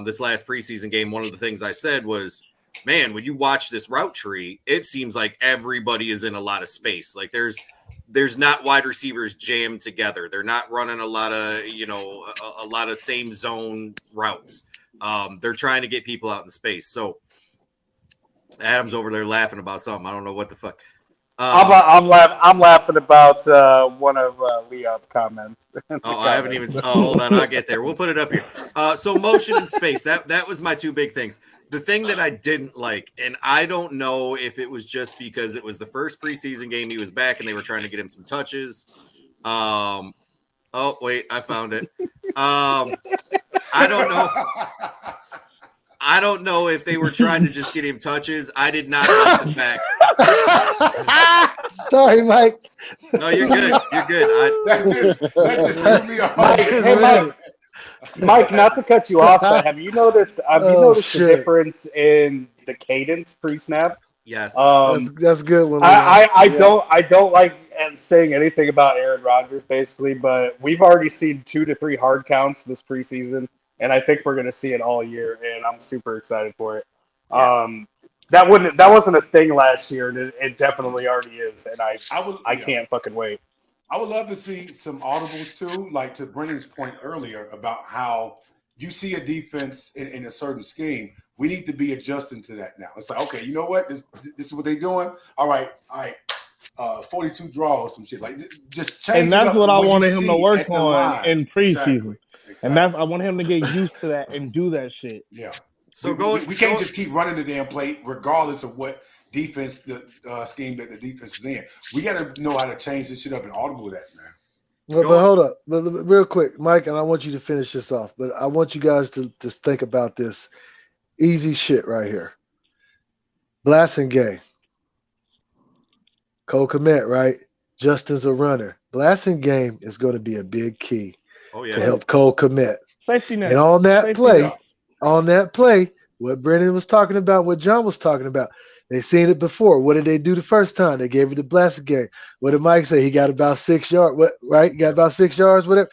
this last preseason game, one of the things I said was, man, when you watch this route tree, it seems like everybody is in a lot of space. Like there's not wide receivers jammed together. They're not running a lot of, a lot of same zone routes. They're trying to get people out in space. So Adam's over there laughing about something. I don't know what the fuck. I'm laughing about one of Leon's comments. I haven't even. Hold on, I'll get there. We'll put it up here. So motion and space. That was my 2 big things. The thing that I didn't like, and I don't know if it was just because it was the first preseason game he was back and they were trying to get him some touches. Oh wait, I found it. I don't know. I don't know if they were trying to just get him touches. I did not like the fact. Sorry, Mike. No, you're good. You're good. That just threw me off. Hey, Mike, not to cut you off, but have you noticed the difference in the cadence pre-snap? Yes. That's good one. I don't like saying anything about Aaron Rodgers, basically, but we've already seen 2 to 3 hard counts this preseason, and I think we're going to see it all year, and I'm super excited for it. Yeah. That wasn't a thing last year, and it definitely already is, and I can't fucking wait. I would love to see some audibles too, like to Brendan's point earlier about how you see a defense in a certain scheme. We need to be adjusting to that now. It's like, okay, you know what? This is what they're doing. All right. 42 draws, some shit. Like just change. And that's it up what I when wanted you him see to work at the on line. in preseason. Exactly. And I want him to get used to that and do that shit. Yeah. So we can't just keep running the damn play regardless of what defense the scheme that the defense is in. We got to know how to change this shit up and audible that, man. But hold up, but real quick, Mike, and I want you to finish this off. But I want you guys to just think about this easy shit right here. Blasingame, Cole Kmet, right? Justin's a runner. Blasingame is going to be a big key to help Cole Kmet. Safety net. And on that play, what Brendan was talking about, what John was talking about, they seen it before. What did they do the first time? They gave it to Blasingame. What did Mike say? He got about 6 yards. What, right? He got about 6 yards, whatever.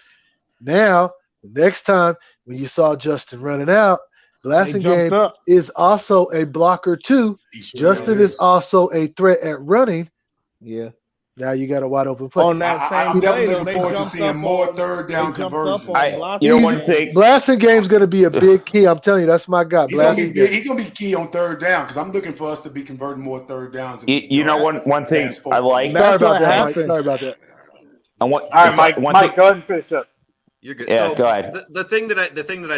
Now, the next time when you saw Justin running out, Blasingame is also a blocker too. Justin is also a threat at running. Yeah. Now you got a wide open play. On that same I'm play, definitely though, looking they forward to jumped seeing up more on- third down they jumped up conversions. on You know Easy. one thing. Blasting game's going to be a big key. I'm telling you, that's my guy. He's gonna Blasting be game. he's gonna be key on third down because I'm looking for us to be converting more third downs. You know one thing I like. Sorry about that, Mike. Sorry about that. I want. All right, Mike, go ahead and finish up. You're good. Yeah, So go ahead. the thing that I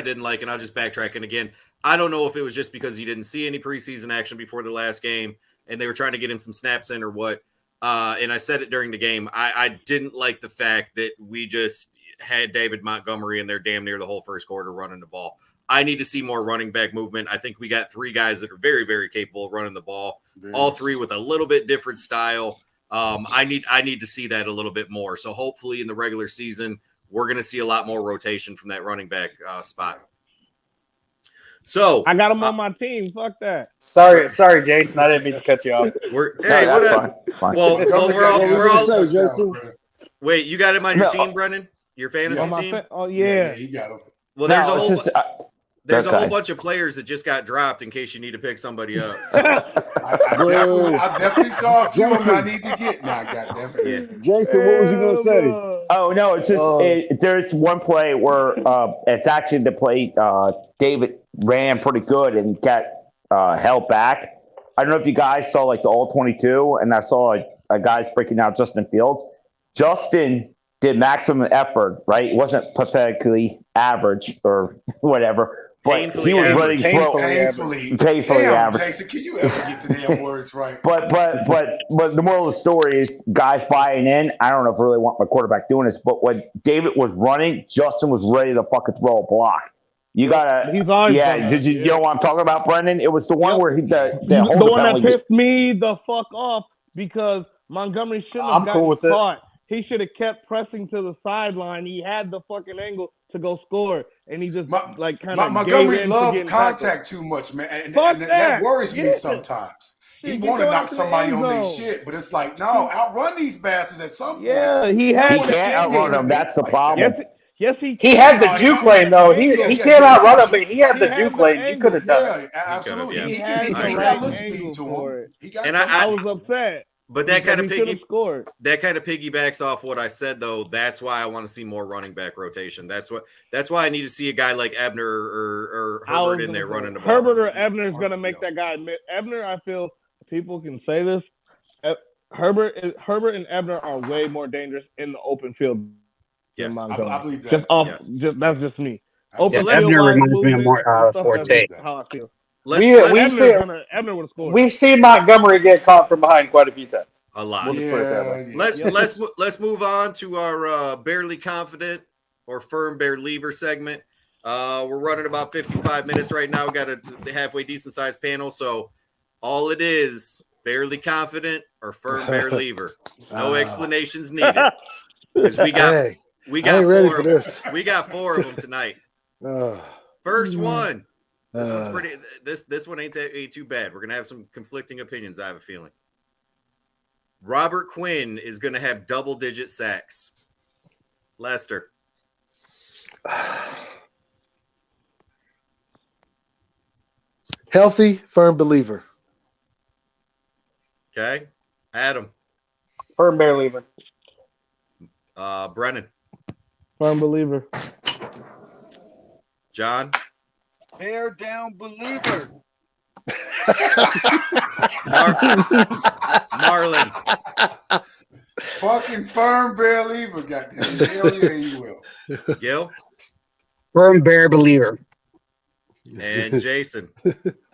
didn't like, and I'll just backtrack. And again, I don't know if it was just because he didn't see any preseason action before the last game, and they were trying to get him some snaps in or what. And I said it during the game. I didn't like the fact that we just had David Montgomery in there damn near the whole first quarter running the ball. I need to see more running back movement. I think we got 3 guys that are very, very capable of running the ball. All 3 with a little bit different style. I need to see that a little bit more. So hopefully in the regular season, we're going to see a lot more rotation from that running back spot. So I got him on my team. Fuck that. Sorry, Jason. I didn't mean to cut you off. Well, we're all. Wait, you got him on your team, Brennan? Your fantasy team? Oh yeah, he got him. Well, there's a whole bunch of players that just got dropped in case you need to pick somebody up. So. I definitely saw a few of them I need to get now. Goddamn it. Yeah. Jason, what was you gonna say? Oh no, it's just there's one play where it's actually the play David ran pretty good and got held back. I don't know if you guys saw like the all 22, and I saw a guys breaking out Justin Fields. Justin did maximum effort, right? It wasn't pathetically average or whatever, but he was running painfully average. Jason, can you ever get the damn words right? But the moral of the story is guys buying in. I don't know if I really want my quarterback doing this, but when David was running, Justin was ready to fucking throw a block. You gotta, you know what I'm talking about, Brendan? It was the one where the one that pissed me the fuck off because Montgomery shouldn't have gotten caught. He should have kept pressing to the sideline. He had the fucking angle to go score, and he just kind of Montgomery loved contact too much, man, and that worries me sometimes. He want to knock somebody on their shit, but it's like, no, outrun these bastards at some point. Yeah, he can't outrun them. That's the problem. Yes, he had the juke lane though. He can't outrun him, but he had the juke lane. You could have done it. Absolutely. He got a speed to him. And I was upset. But that kind of piggybacks off what I said, though. That's why I want to see more running back rotation. That's why I need to see a guy like Ebner or Herbert in there running the ball. Herbert or Ebner is going to make that guy admit. Ebner, I feel people can say this. Herbert and Ebner are way more dangerous in the open field than Montgomery. I believe that. That's just me. Open field Ebner reminds me of more Forte. How I feel. We've seen Montgomery get caught from behind quite a few times. A lot. We'll Let's move on to our barely confident or firm Bearlever segment. We're running about 55 minutes right now. We got a halfway decent sized panel, so all it is barely confident or firm Bearlever. No explanations needed. Because we got four of them tonight. First one. This one's pretty. This one ain't too bad. We're gonna have some conflicting opinions. I have a feeling. Robert Quinn is gonna have double-digit sacks. Lester. Healthy, firm believer. Okay, Adam. Firm Bearlever. Brennan. Firm believer. John. Beardown believer. Marlon. Fucking firm Bearlever, goddamn. Hell yeah, you will. Gil. Firm Bear believer. And Jason.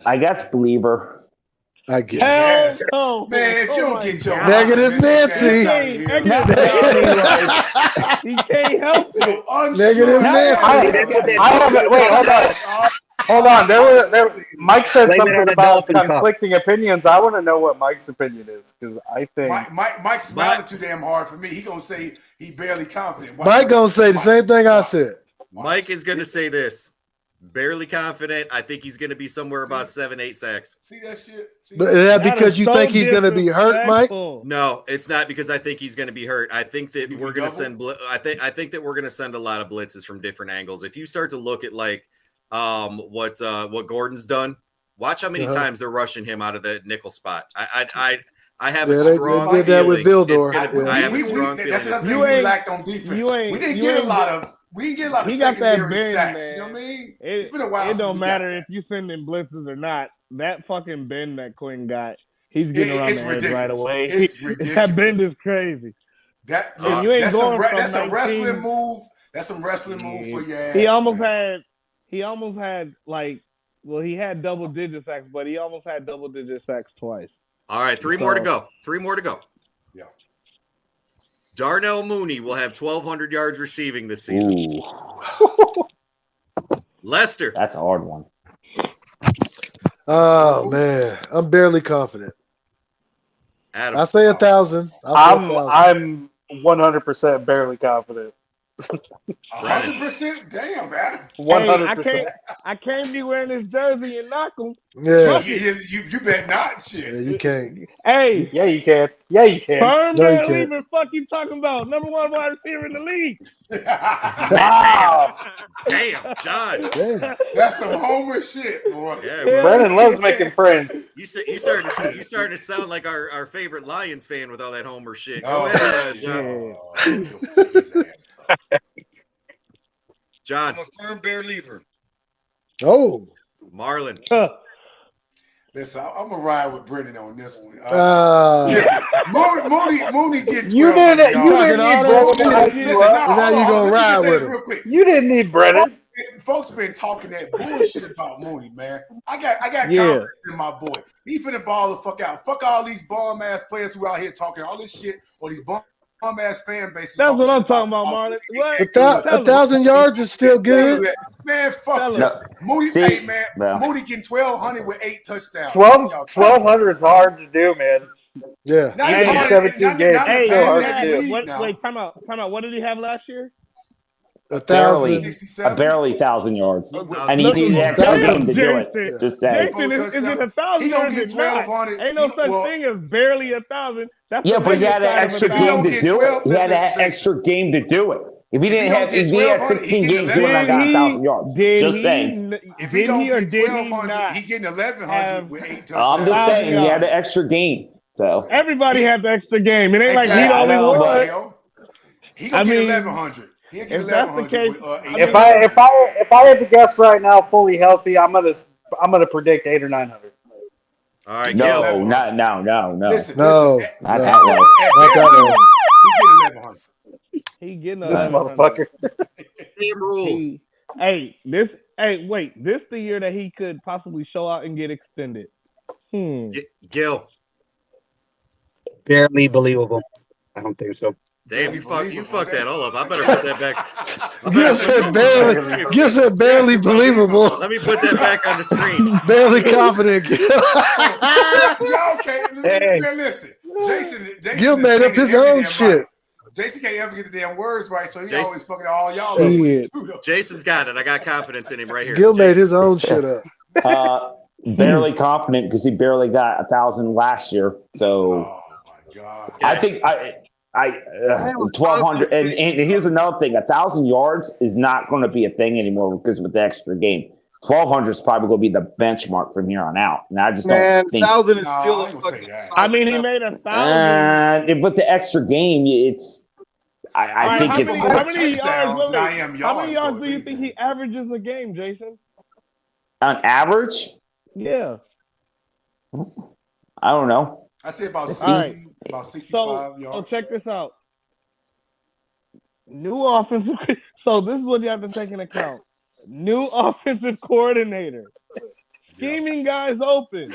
I guess believer. I guess. Yes. Man, if you don't get your negative Nancy. He can't help it. Negative Nancy. I haven't. Wait, hold on. Hold on. There. Mike said something about conflicting opinions. I want to know what Mike's opinion is because I think Mike's smiling too damn hard for me. He gonna say he barely confident. Mike gonna say the same thing I said. Mike is gonna say this. Barely confident. I think he's going to be somewhere about 7-8 sacks. See that shit? But is that because you think he's going to be hurt, Mike? No, it's not because I think he's going to be hurt. I think that we're going to send. I think that we're going to send a lot of blitzes from different angles. If you start to look at like what Gordon's done, watch how many times they're rushing him out of the nickel spot. I have a they strong did that with feeling Vildor. it's gonna- I have a strong feeling. That's it's the gonna thing we be- lacked on defense. you ain't- We didn't you get a ain't lot get- of. We didn't get a lot of He got that secondary bend, sacks. man. You know what I mean? It, It's been a while it since don't we got matter that. if you send in blitzes or not. That fucking bend that Quinn got, he's getting around It's the edge ridiculous. right away. It's ridiculous. That bend is crazy. If you ain't That's going from that's a 19 wrestling move. That's some wrestling move for your ass. He almost man. had like, well, he had double digit sacks, but he almost had double digit sacks twice. All right, three more to go. Yeah. Darnell Mooney will have 1,200 yards receiving this season. Lester. That's a hard one. Oh man, I'm barely confident. Adam. I say 1,000. I'm 100% barely confident. 100%. Damn, Adam. 100%. I can't be wearing this jersey and knock him. Yeah. You bet not. Shit. Yeah, you can't. Hey. Yeah, you can. Yeah, you can. Firm No, you can't. Bearlever, fuck you talking about? Number 1 wide receiver in the league. Wow. Damn, John. That's some homer shit, boy. Yeah, Brennan loves making friends. You starting to sound like our favorite Lions fan with all that homer shit. Go Oh, ahead, John. John. I'm a Firm Bearlever. Oh. Marlon. Listen, I'm gonna ride with Brendan on this one. Yeah. Mooney gets 1,200 You didn't need Brennan. Listen, now you gonna ride with him. real quick. You didn't need Brennan. Folks been talking that bullshit about Mooney, man. I got confidence in my boy. He finna ball the fuck out. Fuck all these bum ass players who out here talking all this shit, or these bum ass fan bases. That's what I'm talking about, Marlon. What? 1,000 yards is still good. Man, fuck that. Mooney, See, hey, man. no. Mooney getting 1,200 with 8 touchdowns. 1,200 is hard to do, man. Yeah. Now Hey, he's hard- 17 games. not- Hey, not- Matt, not- wait, now. time out. What did he have last year? 1,000. Barely 1,000 yards. And he Look, needed an extra damn, game to do it. Jason. Just saying. Jason, is it 1,000 He gonna or is get it not? 1,200. Ain't no He- such well- thing as barely 1,000. That's Yeah, the but he had an biggest extra side of game 1,000. to do it. He had an extra game to do it. If he didn't have, if he had 16 games, he wouldn't have got 1,000 yards. Just saying. If he don't or get did he 1,200, not he getting 1,100 have- with 8 I'm touchdowns. just saying he had an extra game. So Everybody had the extra game. It ain't like he Exactly. the only I know, one. but- He gonna I get mean, 1,100. He'll get if that's the 1,100 case, with 8. If I had to guess right now, fully healthy, I'm gonna predict 800 or 900. All right, no, Gil. no. Listen, No. Not no. that low. Not that low. He get 1,100. He getting This 1,100. motherfucker. Same rules. Wait, this the year that he could possibly show out and get extended. Gil. Barely believable. I don't think so. Damn, you fucked that all up. I better put that back. Gil said barely believable. Let me put that back on the screen. Barely confident. Y'all can't man, listen. Jason Gil made up his own shit. Jason can't ever get the damn words right, so he Jason- always fucking all y'all up with it too, though. Jason's got it. I got confidence in him right here. Gil made his own shit up. Barely confident because he barely got 1,000 last year. So Oh my god. I think I 1,200. And here's another thing: 1,000 yards is not going to be a thing anymore because with the extra game. 1,200 is probably going to be the benchmark from here on out. And I just don't think. 1,000 is No, still I a ain't gonna say fucking that. I mean, he made 1,000. But the extra game, it's. I think how it's. many touchdowns yards? than I am How many yards, yards do you think he averages a game, Jason? On average, Yeah. I don't know. I say about 60, All right. about 65 So yards. check this out. New offensive. So this is what you have to take into account. New offensive coordinator. Scheming guys open.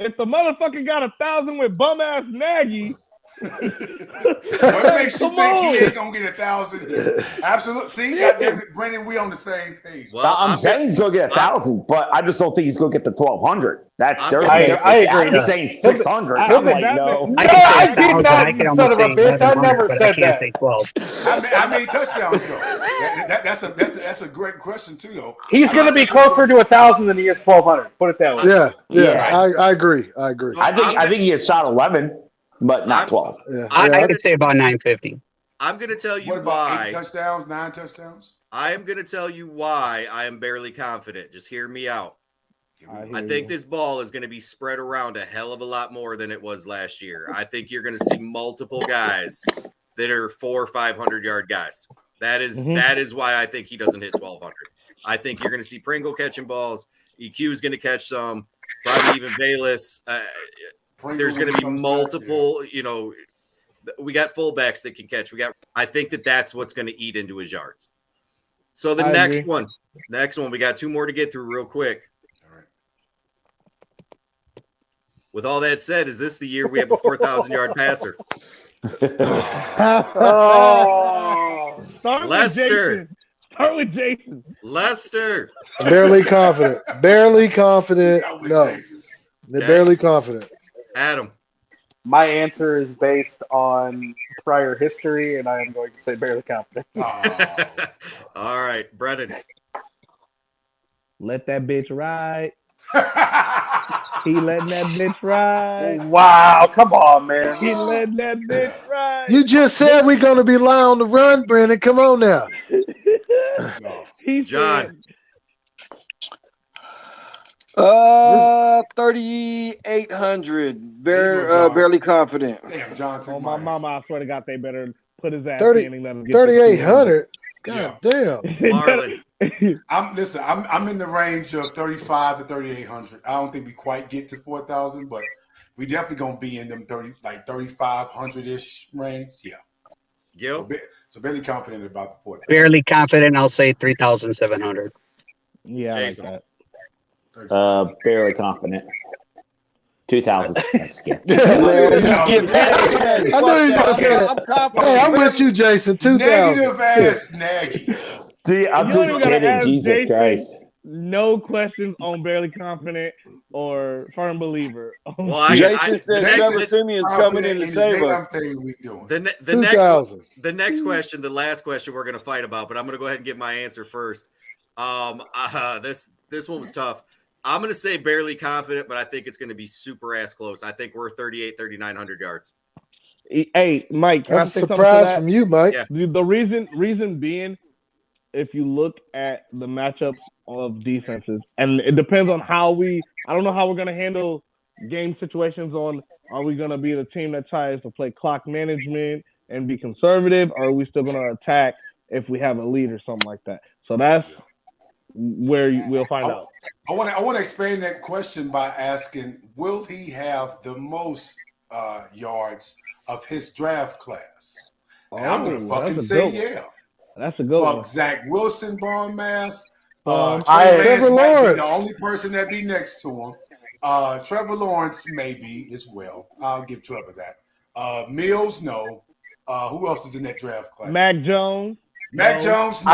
If the motherfucker got 1,000 with bum ass Nagy. What makes you think he ain't gonna get 1,000? Absolutely. See, goddamn it, Brendan, we on the same page. Well, I'm saying he's going to get 1,000, but I just don't think he's going to get the 1,200. I agree. He's saying 600. I I'm mean, like, that no. makes- I can say I did 1,000. not, I can you son almost of a say bitch. I 1,100, never but I said can't that. say 12. How many touchdowns though? That's a great question too, though. He's going to be closer to 1,000 than he is 1,200. Put it that way. Yeah. I agree. I think he has shot 11, but not 12. Yeah. I could say about 950. I'm going to tell you What about why. 8 touchdowns, 9 touchdowns? I am going to tell you why I am barely confident. Just hear me out. I think this ball is going to be spread around a hell of a lot more than it was last year. I think you're going to see multiple guys that are 400 or 500 yard guys. That is why I think he doesn't hit 1,200. I think you're going to see Pringle catching balls. EQ is going to catch some, probably even Bayless. There's going to be multiple, we got fullbacks that can catch. I think that's what's going to eat into his yards. So the next one, we got 2 more to get through real quick. All right. With all that said, is this the year we have a 4,000 yard passer? Lester. Start with Jason. Lester. Barely confident. Barely confident. No. They're barely confident. Adam. My answer is based on prior history, and I am going to say barely confident. All right, Brennan. Let that bitch ride. He letting that bitch ride. Wow, come on, man. He letting that bitch ride. You just said we're going to be low on the run, Brennan. Come on now. John. 3,800. Barely confident. Damn, John. Oh, my mama, I swear to God, they better put his ass 30, in and let him get 3,800. God damn. Marlon. I'm in the range of 35 to 3,800. I don't think we quite get to 4,000, but we definitely gonna be in them 3,500-ish range. Yeah. Gil? So barely confident about the 4,000. Barely confident. I'll say 3,700. Yeah, Jason. I like that. Barely confident. 2,000. That's good. I knew he was going to say it. Hey, I'm with you, Jason. 2,000. Negative ass Nagy. See, I'm You don't just even gotta kidding. ask Jesus Jason. Christ. No questions on barely confident or firm believer. Well, Jason said Trevor Simeon's coming in to save us. The next question, the last question we're going to fight about, but I'm going to go ahead and get my answer first. This one was tough. I'm going to say barely confident, but I think it's going to be super ass close. I think we're 3,900 yards. Hey, Mike, can That's I a say something to surprise that? from you, Mike. Yeah. The reason being, if you look at the matchups of defenses, and it depends on I don't know how we're going to handle game situations on, are we going to be the team that tries to play clock management and be conservative, or are we still going to attack if we have a lead or something like that? So that's where we'll find out. I want to expand that question by asking, will he have the most yards of his draft class? And I'm going to fucking say yeah. That's a good one. Fuck Zach Wilson, Bon Mass. Trevor Trevor Lawrence might be Lawrence. the only person that be next to him. Trevor Lawrence maybe as well. I'll give Trevor that. Mills, no. Who else is in that draft class? Mac Jones. Mac Jones, no.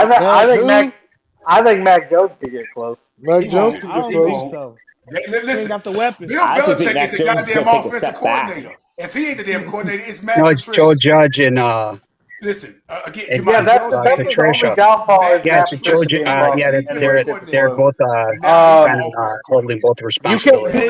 I think Mac Jones could get close. Mac He Jones won't. could I get don't close. think so. He Listen, ain't got the weapons. Bill I actually think Belichick Mac is the Jones is goddamn gonna take a offensive step back. coordinator. If he ain't the damn coordinator, it's Matt No, it's Patricia. Joe Judge and Listen, again, Yeah, you might that's as well his say Patricia. only downfall is Yeah, Matt it's Joe. Patricia being involved. They're both kind of holding both You responsibilities.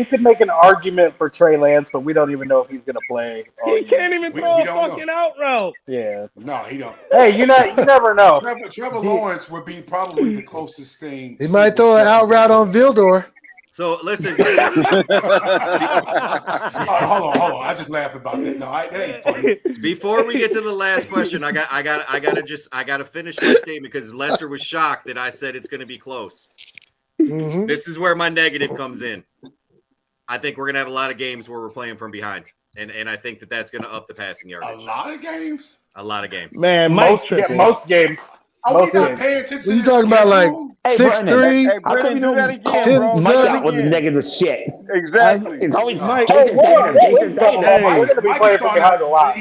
could make an argument for Trey Lance, but we don't even know if he's going to play. He can't even throw we a don't fucking out route. Yeah. No, he don't. Hey, you never know. Trevor Lawrence would be probably the closest thing. He might throw an out route on Vildor. So listen. Hold on. I just laugh about that. No, that ain't funny. Before we get to the last question, I gotta finish my statement because Lester was shocked that I said it's going to be close. Mm-hmm. This is where my negative comes in. I think we're going to have a lot of games where we're playing from behind, and I think that's going to up the passing yardage. A lot of games. Man, most games. Are we not paying attention to You the talking about like schedule? 6'3"? How come you don't call Mike out with the negative shit? Exactly. It's always Mike. Jason Tatum. We're going to be playing from behind a lot.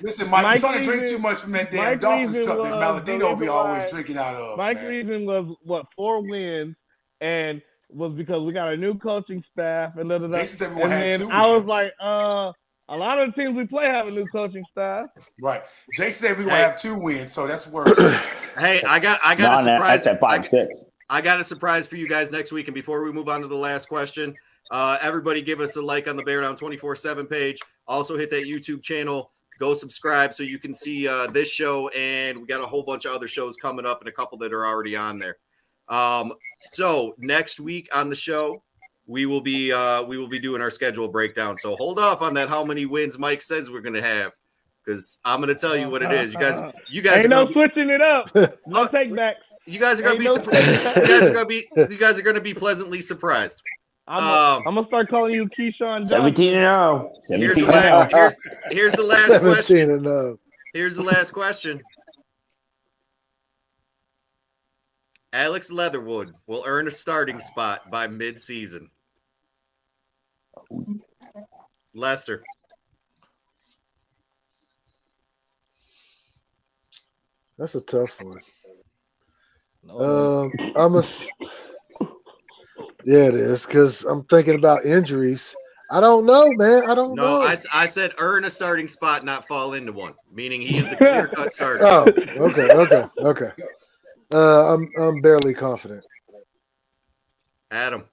Listen, Mike, you starting to drink too much from that damn Mike Dolphins Reason cup that was Maladino the be reason always why- drinking out of. Mike man. Reason was 4 wins, and was because we got a new coaching staff and da da da. Jason said we And gonna have then 2 I was wins. like, a lot of the teams we play have a new coaching staff. Right. Jason said we're gonna have 2 wins, so that's worth. Hey, I got a surprise. That's at 5-6. I got a surprise for you guys next week. And before we move on to the last question, everybody give us a like on the Beardown 24/7 page. Also hit that YouTube channel. Go subscribe so you can see this show. And we got a whole bunch of other shows coming up and a couple that are already on there. So next week on the show, we will be doing our schedule breakdown. So hold off on that. How many wins Mike says we're gonna have, because I'm gonna tell you what it is. You guys ain't are no switching it up. No take backs. You guys are gonna be you guys are gonna be pleasantly surprised. I'm gonna start calling you Keyshawn Johnson. 17-0. Here's the last question. 17-0. Here's the last question. Alex Leatherwood will earn a starting spot by mid-season. Lester. That's a tough one. Yeah, it is, because I'm thinking about injuries. I don't know, man. I don't know. I said earn a starting spot, not fall into one, meaning he is the clear-cut starter. Oh, okay. I'm barely confident. Adam.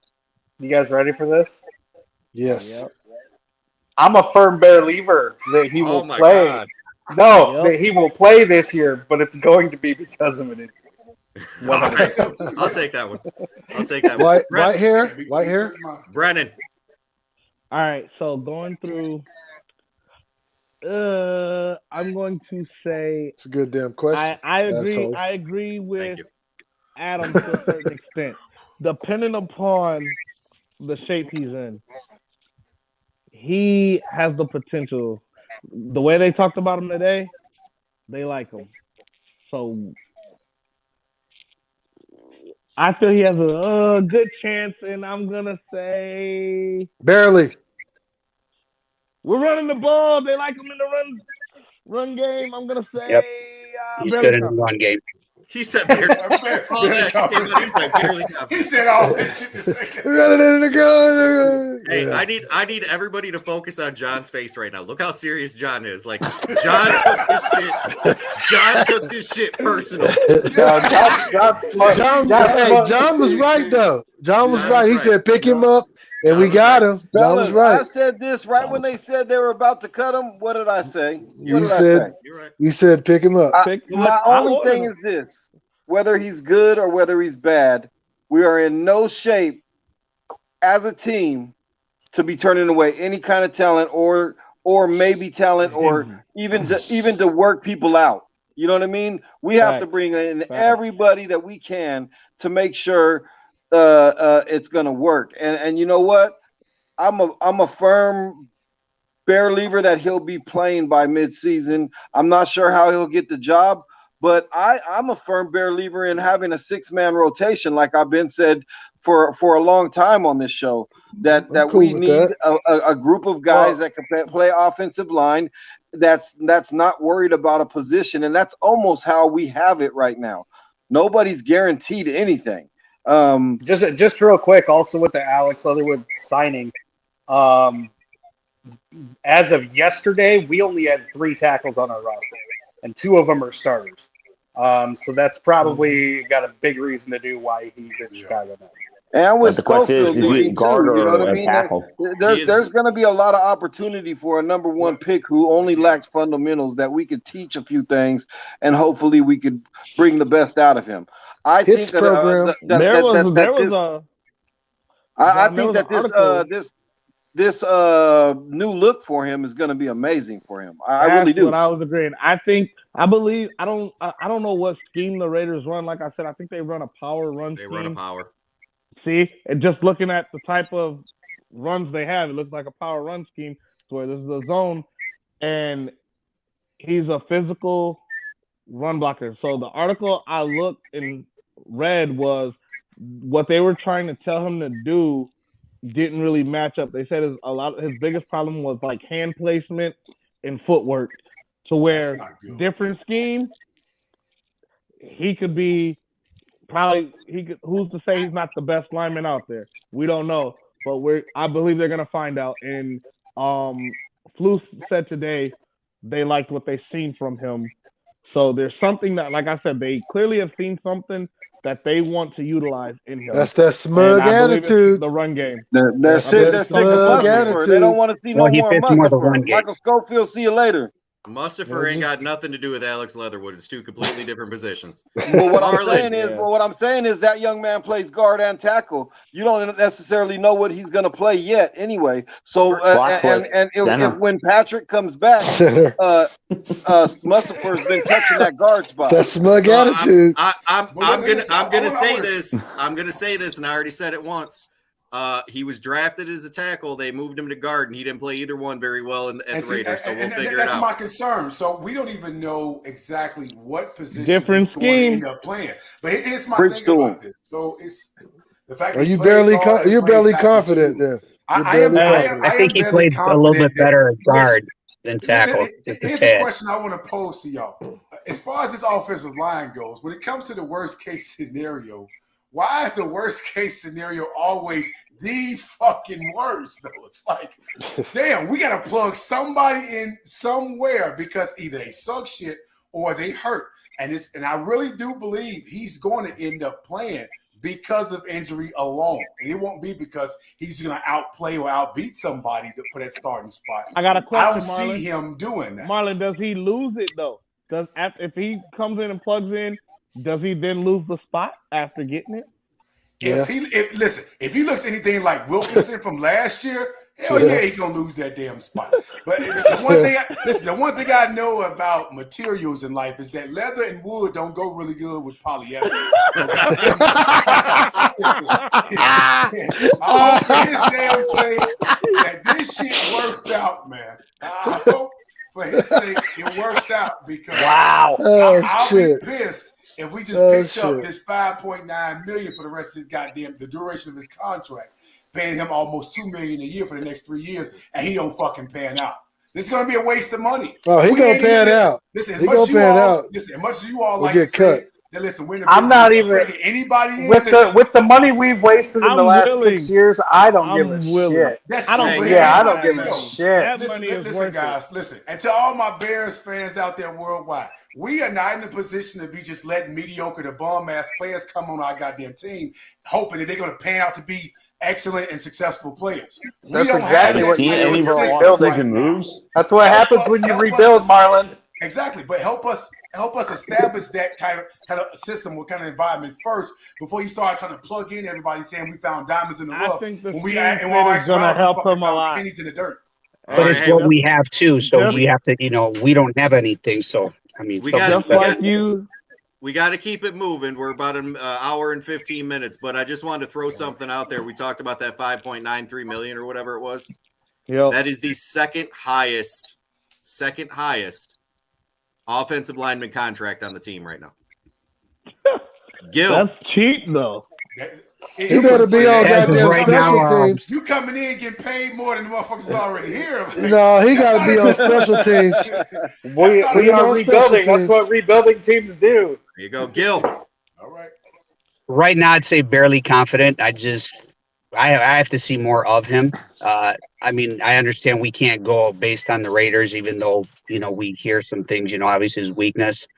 You guys ready for this? Yes. Yep. I'm a firm Bearlever that he will play. God. No, that he will play this year, but it's going to be because of it. All right. I'll take that one. White hair. Brennan. All right, so going through, I'm going to say it's a good damn question. I agree. I agree with Adam to a certain extent, depending upon the shape he's in. He has the potential. The way they talked about him today, they like him. So I feel he has a good chance, and I'm gonna say barely. We're running the ball. They like him in the run game. I'm gonna say he's good in the run game. He said barely. He said all that shit to say that. Running in the gun. Hey, I need everybody to focus on John's face right now. Look how serious John is. Like John took this shit personal. John was right though. John was right. He said pick him up, and we got him. John was right. I said this right when they said they were about to cut him. What did I say? You said pick him up. My only thing is this: whether he's good or whether he's bad, we are in no shape as a team to be turning away any kind of talent or maybe talent or even to work people out. You know what I mean? We have to bring in everybody that we can to make sure it's gonna work. And you know what? I'm a firm Bearlever that he'll be playing by midseason. I'm not sure how he'll get the job, but I'm a firm Bearlever in having a 6-man rotation, like I've been said for a long time on this show. That we need a group of guys that can play offensive line. That's not worried about a position, and that's almost how we have it right now. Nobody's guaranteed anything. Just real quick, also with the Alex Leatherwood signing, as of yesterday, we only had 3 tackles on our roster, and 2 of them are starters. So that's probably got a big reason to do why he's in Chicago now. And with the question is he guard or you know what I mean? tackle? There's going to be a lot of opportunity for a number 1 pick who only lacks fundamentals that we could teach a few things, and hopefully we could bring the best out of him. I think that this new look for him is going to be amazing for him. I really do. What I was agreeing. I believe. I don't know what scheme the Raiders run. Like I said, I think they run a power run scheme. They run a power. See, and just looking at the type of runs they have, it looks like a power run scheme. Where this is a zone, and he's a physical run blocker. So the article I looked and read was what they were trying to tell him to do didn't really match up. They said his biggest problem was like hand placement and footwork, to where different schemes he could be who's to say he's not the best lineman out there? We don't know, but I believe they're gonna find out. And Flus said today they liked what they seen from him. So there's something that, like I said, they clearly have seen something that they want to utilize in him. That's that smug attitude. The run game. They're sick of muscle. They don't want to see no more muscle. Michael Schofield, see you later. Mustafa ain't got nothing to do with Alex Leatherwood. It's two completely different positions. Well, what I'm saying is that young man plays guard and tackle. You don't necessarily know what he's going to play yet, anyway. So, if when Patrick comes back, Mustafa's been catching that guard spot. That smug attitude. I'm gonna say this. I'm gonna say this, and I already said it once. He was drafted as a tackle. They moved him to guard, and he didn't play either one very well at the Raiders. So we'll figure it out. That's my concern. So we don't even know exactly what position Different he's going to scheme. end up playing. But here's my thing about this. So it's the fact that you're barely confident there. I think he played a little bit better at guard than tackle. Here's a question I want to pose to y'all. As far as this offensive line goes, when it comes to the worst case scenario, why is the worst case scenario always the fucking worst, though? It's like, damn, we got to plug somebody in somewhere because either they suck shit or they hurt. And I really do believe he's going to end up playing because of injury alone. And it won't be because he's going to outplay or outbeat somebody for that starting spot. I got a question, I don't Marlon. see him doing that. Marlon, does he lose it, though? If he comes in and plugs in, does he then lose the spot after getting it? If he looks anything like Wilkinson from last year, hell yeah, he's gonna lose that damn spot. But the one thing I know about materials in life is that leather and wood don't go really good with polyester. I hope for his damn sake that this shit works out, man. I hope for his sake it works out because I'll be pissed if we just picked up this $5.9 million for the rest of the duration of his contract, paying him almost $2 million a year for the next 3 years, and he don't fucking pan out. This is gonna be a waste of money. Oh, he gonna pan out. Listen, He gonna pan out. Listen, as much as you all We'll like get to cut. say that, listen, we're in the I'm not business of even bringing anybody in. with the money we've wasted in the last 6 years. I don't give a shit. That's I don't true, give a shit. Listen, guys, listen. And to all my Bears fans out there worldwide, we are not in a position to be just letting mediocre to bum-ass players come on our goddamn team, hoping that they're going to pan out to be excellent and successful players. That's exactly what moves. That's what happens when you rebuild, Marlon. Exactly, but help us establish that kind of system, what kind of environment first, before you start trying to plug in everybody saying we found diamonds in the rough. think the when we scheme and fit we're is gonna help him a lot. pennies in the dirt. But it's what we have too, so we have to, we don't have anything. So I mean, We got to keep it moving. We're about an hour and 15 minutes, but I just wanted to throw something out there. We talked about that $5.93 million or whatever it was. That is the second highest offensive lineman contract on the team right now. Gil, that's cheap though. He better be on goddamn special teams. You coming in getting paid more than the motherfuckers already here. No, he got to be on special teams. We are rebuilding. That's what rebuilding teams do. There you go, Gil. All right. Right now, I'd say barely confident. I have to see more of him. I mean, I understand we can't go based on the Raiders, even though, we hear some things, obviously his weakness.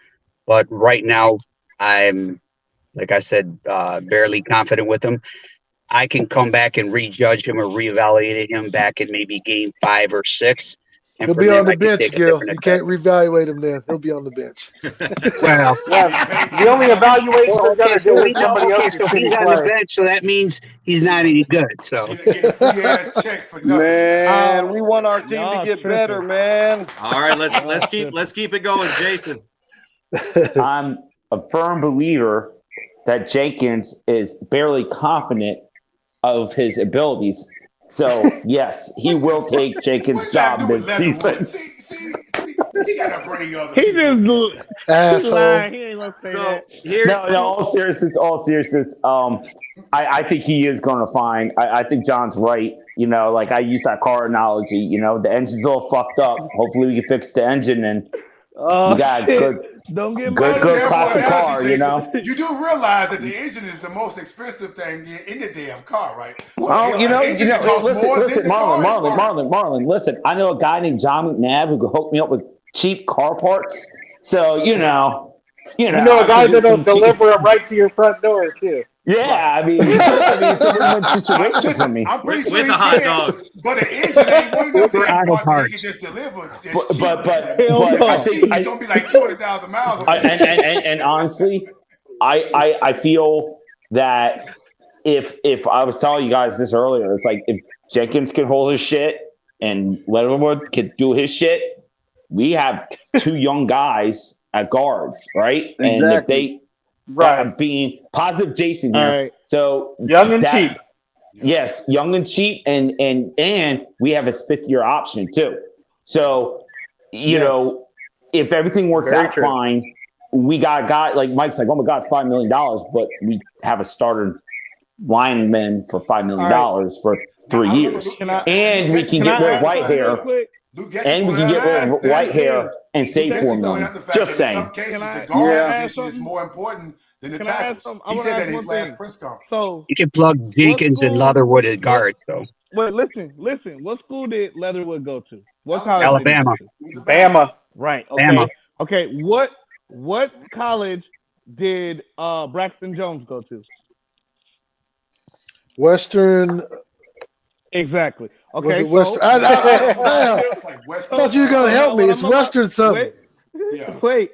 But right now, I'm, like I said, barely confident with him. I can come back and rejudge him or reevaluate him back in maybe game 5 or 6. And He'll be on the bench, Gil. You can't reevaluate him then. He'll be on the bench. Well, the only evaluation we're going to do is somebody else. So he's on the bench, so that means he's not any good. So, man, we want our team to get better, man. All right, let's keep it going, Jason. I'm a firm believer that Jenkins is barely confident of his abilities. So, yes, he will take Jenkins' job this season. He got to bring other He just asshole. He ain't gonna say that. No, all seriousness. I think he is going to find. I think John's right. Like I use that car analogy. The engine's all fucked up. Hopefully, we can fix the engine and we got a good classic car. You do realize that the engine is the most expensive thing in the damn car, right? So listen, Marlon, listen. I know a guy named John McNabb who could hook me up with cheap car parts. So you know a guy that'll deliver them right to your front door too. Yeah, I mean, it's a win-win situation for me. I'm pretty sure with a hot dog. But an engine ain't one of them For damn auto parts that he parts. can just deliver. But If I it's think cheap, it's gonna be like 200,000 miles. and honestly, I feel that if I was telling you guys this earlier, it's like if Jenkins could hold his shit and Leatherwood could do his shit, we have two young guys at guards, right? Exactly. And if they being positive Jason here, right. so Young and cheap. Yes, young and cheap, and we have his 5th-year option too. So you know, if everything works Very out true. fine, we got a guy like Mike's like, oh my God, it's $5 million, but we have a starter lineman for $5 million for 3 years, and we can get rid of Whitehair, and we can get rid of Whitehair and save $4 million. Just saying. In some cases, the guard position is more important than the tackles. He said that in his last press conference. So You can plug Jenkins and Leatherwood at guard. So wait, listen. What school did Leatherwood go to? What college? Alabama. Did he go to? Bama. Right. Okay. Bama. Okay. What college did Braxton Jones go to? Western. Exactly. Okay. Was it Western? I thought you were going to help me. It's Western something. Wait.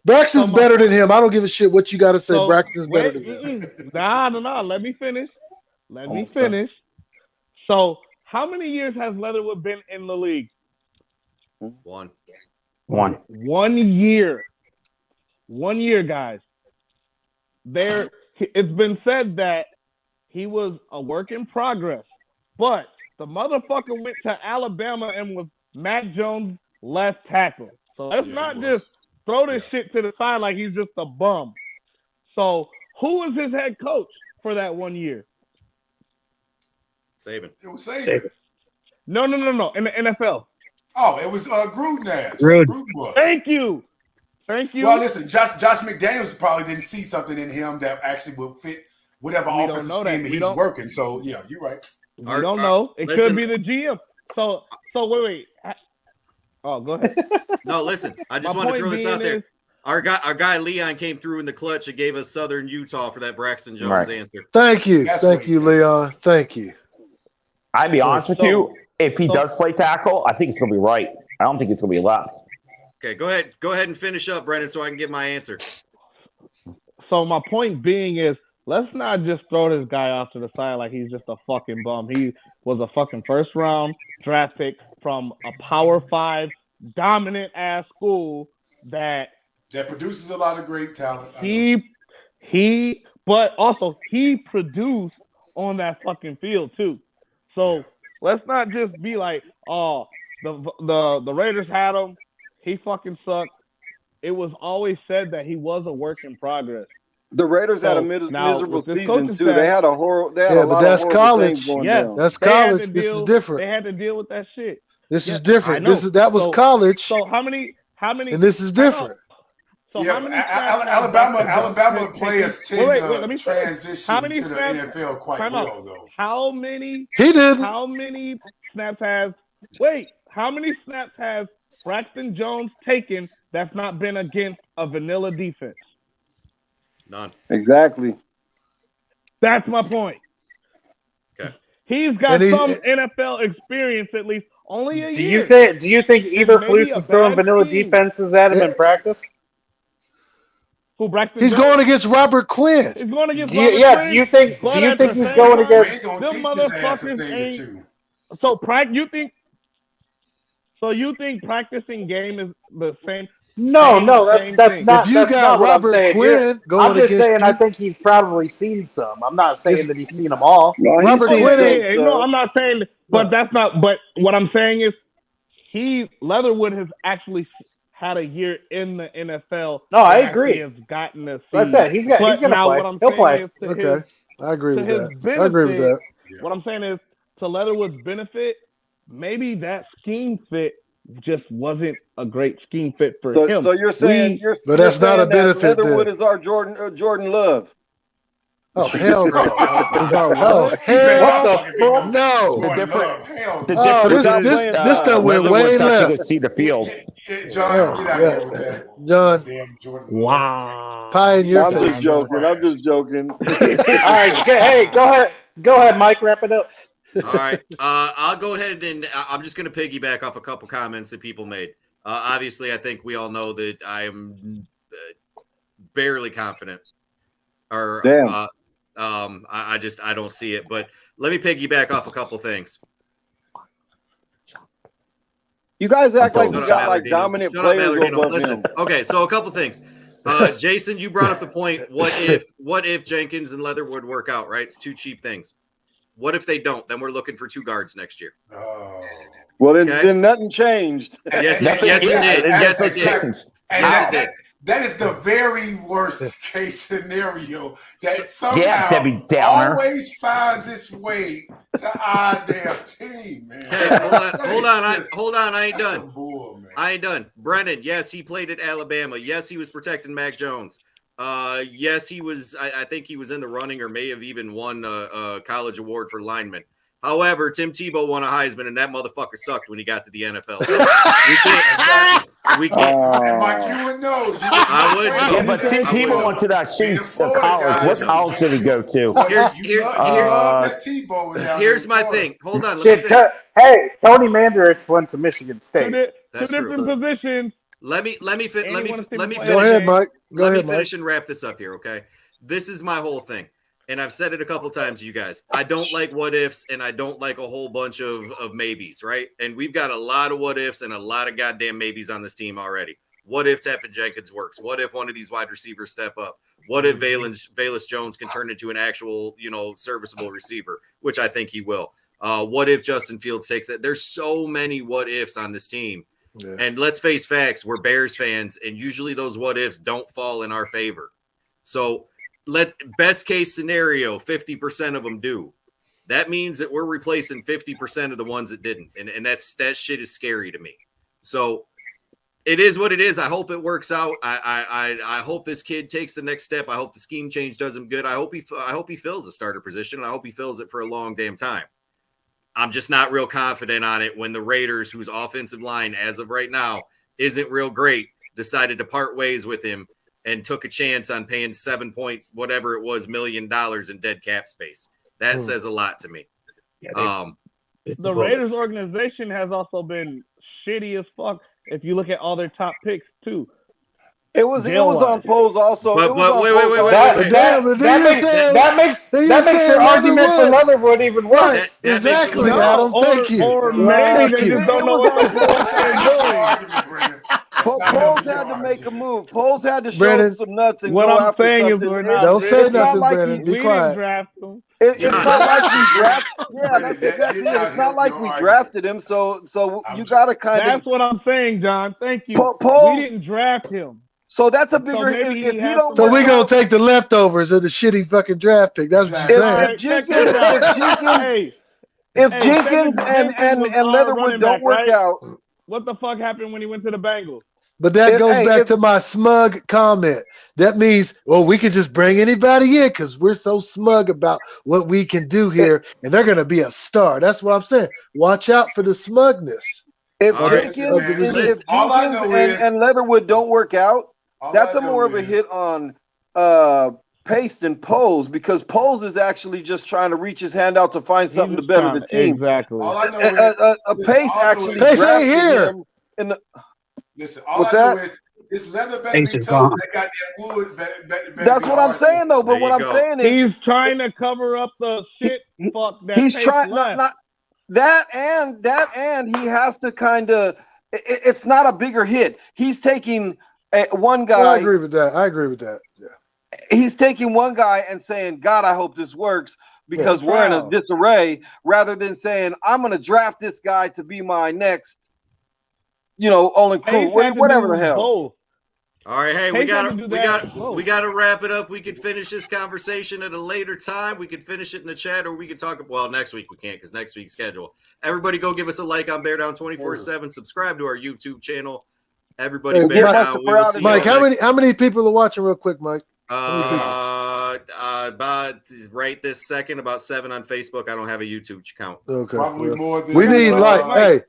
Braxton's better than him. I don't give a shit what you got to say. Braxton's better than him. Nah. Let me finish. So, how many years has Leatherwood been in the league? 1 year. 1 year, guys. It's been said that he was a work in progress, but the motherfucker went to Alabama and was Mac Jones' left tackle. So let's not just throw this shit to the side like he's just a bum. So who was his head coach for that 1 year? Saban. It was Saban. No. In the NFL. Oh, it was Gruden. Gruden was. Thank you. Well, listen, Josh McDaniels probably didn't see something in him that actually will fit whatever offensive scheme he's working. So, yeah, you're right. We don't know. It could be the GM. So wait. Oh, go ahead. No, listen. I just want to throw this out there. Our guy Leon came through in the clutch and gave us Southern Utah for that Braxton Jones answer. Thank you, Leon. Thank you. I'd be honest with you. If he does play tackle, I think it's gonna be right. I don't think it's gonna be left. Okay, go ahead and finish up, Brendan, so I can get my answer. So my point being is, let's not just throw this guy off to the side like he's just a fucking bum. He was a fucking first round draft pick from a Power 5 dominant ass school that produces a lot of great talent. But also he produced on that fucking field too. So let's not just be like, oh, the Raiders had him. He fucking sucked. It was always said that he was a work in progress. The Raiders had a miserable season too. They had a horrible. But that's college. That's college. This is different. They had to deal with that shit. This is different. That was college. So how many? And this is different. So how many Alabama players tend to transition to the NFL quite well, though. How many? He did. How many snaps has Braxton Jones taken that's not been against a vanilla defense? None. Exactly. That's my point. Okay. He's got some NFL experience, at least. Only a year. Do you think Eberflus is throwing vanilla defenses at him in practice? Who Braxton He's Jones? going against Robert Quinn. He's going against Robert Quinn. Do you think he's going against them motherfuckers? You think practicing game is the same? No, that's not. If you that's got not what Robert I'm saying. Quinn going I'm just against saying I think he's probably seen some. I'm not saying that he's seen them all. Robert Quinn. No, I'm not saying. But that's not. But what I'm saying is, Leatherwood has actually had a year in the NFL. No, I agree. He has gotten to see. That's it. He's going to play. He'll play. Okay, I agree with that. I agree with that. What I'm saying is, to Leatherwood's benefit, maybe that scheme fit just wasn't a great scheme fit for him. So you're saying but that's not a benefit. Leatherwood is our Jordan Love. Oh hell no! Oh hell no! This stuff went way left. See the field. John, get out of here with that. John. Damn Jordan. Wow. Pie in your I'm face. just joking. All right. Hey, go ahead, Mike. Wrap it up. All right. I'll go ahead and I'm just going to piggyback off a couple comments that people made. Obviously, I think we all know that I am barely confident. Or Damn. I don't see it. But let me piggyback off a couple things. You guys act like Shut you up, got like Mallardino. dominant Shut up, players Mallardino. above Listen. him. Okay, so a couple things. Jason, you brought up the point. What if Jenkins and Leatherwood work out? Right, it's two cheap things. What if they don't? Then we're looking for 2 guards next year. Well, then nothing changed. Yes, it did. Yes, it did. Yes, it did. That is the very worst case scenario that Yeah, Debbie somehow Downer. always finds its way to our damn team, man. Hey, hold on. I ain't done. I ain't done. Brennan, yes, he played at Alabama. Yes, he was protecting Mac Jones. Yes, he was. I think he was in the running or may have even won a college award for lineman. However, Tim Tebow won a Heisman, and that motherfucker sucked when he got to the NFL. So we can't. And Mike, you would know. I would know. Yeah, but Tim Tebow went to that college. What college did he go to? Here's my thing. Hold on. Hey, Tony Mandarich went to Michigan State. That's Two different positions. Let me finish. Go ahead, Mike. Let me finish and wrap this up here, okay? This is my whole thing. And I've said it a couple times to you guys. I don't like what ifs, and I don't like a whole bunch of maybes, right? And we've got a lot of what ifs and a lot of goddamn maybes on this team already. What if Tevin Jenkins works? What if one of these wide receivers step up? What if Velus Jones can turn into an actual, serviceable receiver, which I think he will? What if Justin Fields takes it? There's so many what ifs on this team. Yeah. And let's face facts, we're Bears fans, and usually those what ifs don't fall in our favor. So best case scenario, 50% of them do. That means that we're replacing 50% of the ones that didn't. And that shit is scary to me. So it is what it is. I hope it works out. I hope this kid takes the next step. I hope the scheme change does him good. I hope he fills the starter position. And I hope he fills it for a long damn time. I'm just not real confident on it when the Raiders, whose offensive line as of right now isn't real great, decided to part ways with him and took a chance on paying $7 million in dead cap space. That says a lot to me. The Raiders organization has also been shitty as fuck. If you look at all their top picks too, it was on polls also. Wait. That makes your argument for Leatherwood even worse. Exactly, Adam. Thank you. Or maybe they just don't know what the fuck they're doing. Poles had to make a move. Poles had to show some nuts and what go I'm after saying something. is we're not. Don't say nothing, like Brennan. Be we quiet. didn't draft him. It's not like we drafted. Yeah, that's exactly it. It's not like we drafted him. So you got to kind of. That's what I'm saying, John. Thank you. Poles, we didn't draft him. So that's a bigger. If you don't. So we're gonna take the leftovers of the shitty fucking draft pick. That's what you're saying. If Jenkins and Leatherwood don't work out, what the fuck happened when he went to the Bengals? But that goes back to my smug comment. That means, well, we can just bring anybody in because we're so smug about what we can do here, and they're going to be a star. That's what I'm saying. Watch out for the smugness. If Jenkins and Leatherwood don't work out, that's a more of a hit on Pace than Poles, because Poles is actually just trying to reach his hand out to find something to better the team. Exactly. Pace actually Pace ain't here. Listen, all I know is this leather better be tough. That goddamn wood better That's what I'm saying, though. But what I'm saying is he's trying to cover up the shit. Fuck that. He's trying not that, and he has to kind of. It's not a bigger hit. He's taking one guy. I agree with that. Yeah. He's taking one guy and saying, "God, I hope this works," because we're in a disarray, rather than saying, "I'm going to draft this guy to be my next." Only crew, whatever the hell. All right, hey, we gotta wrap it up. We could finish this conversation at a later time. We could finish it in the chat, or we could talk. Well, next week we can't because next week's schedule. Everybody, go give us a like on Beardown 24/7. Subscribe to our YouTube channel. Everybody, Beardown. Mike, how many people are watching? Real quick, Mike. About right this second, about 7 on Facebook. I don't have a YouTube account. Okay. Probably more than we need hey.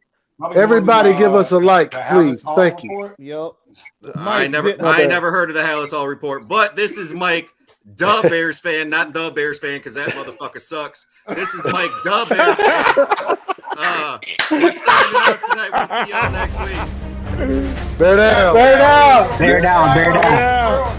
Everybody give us a like, please. Thank you. Yep. I never heard of the Hallis Hall report, but this is Mike, the Bears fan, not the Bears fan, because that motherfucker sucks. This is Mike Dub. We're signing out tonight. We'll see y'all next week. Bear down. Bear down.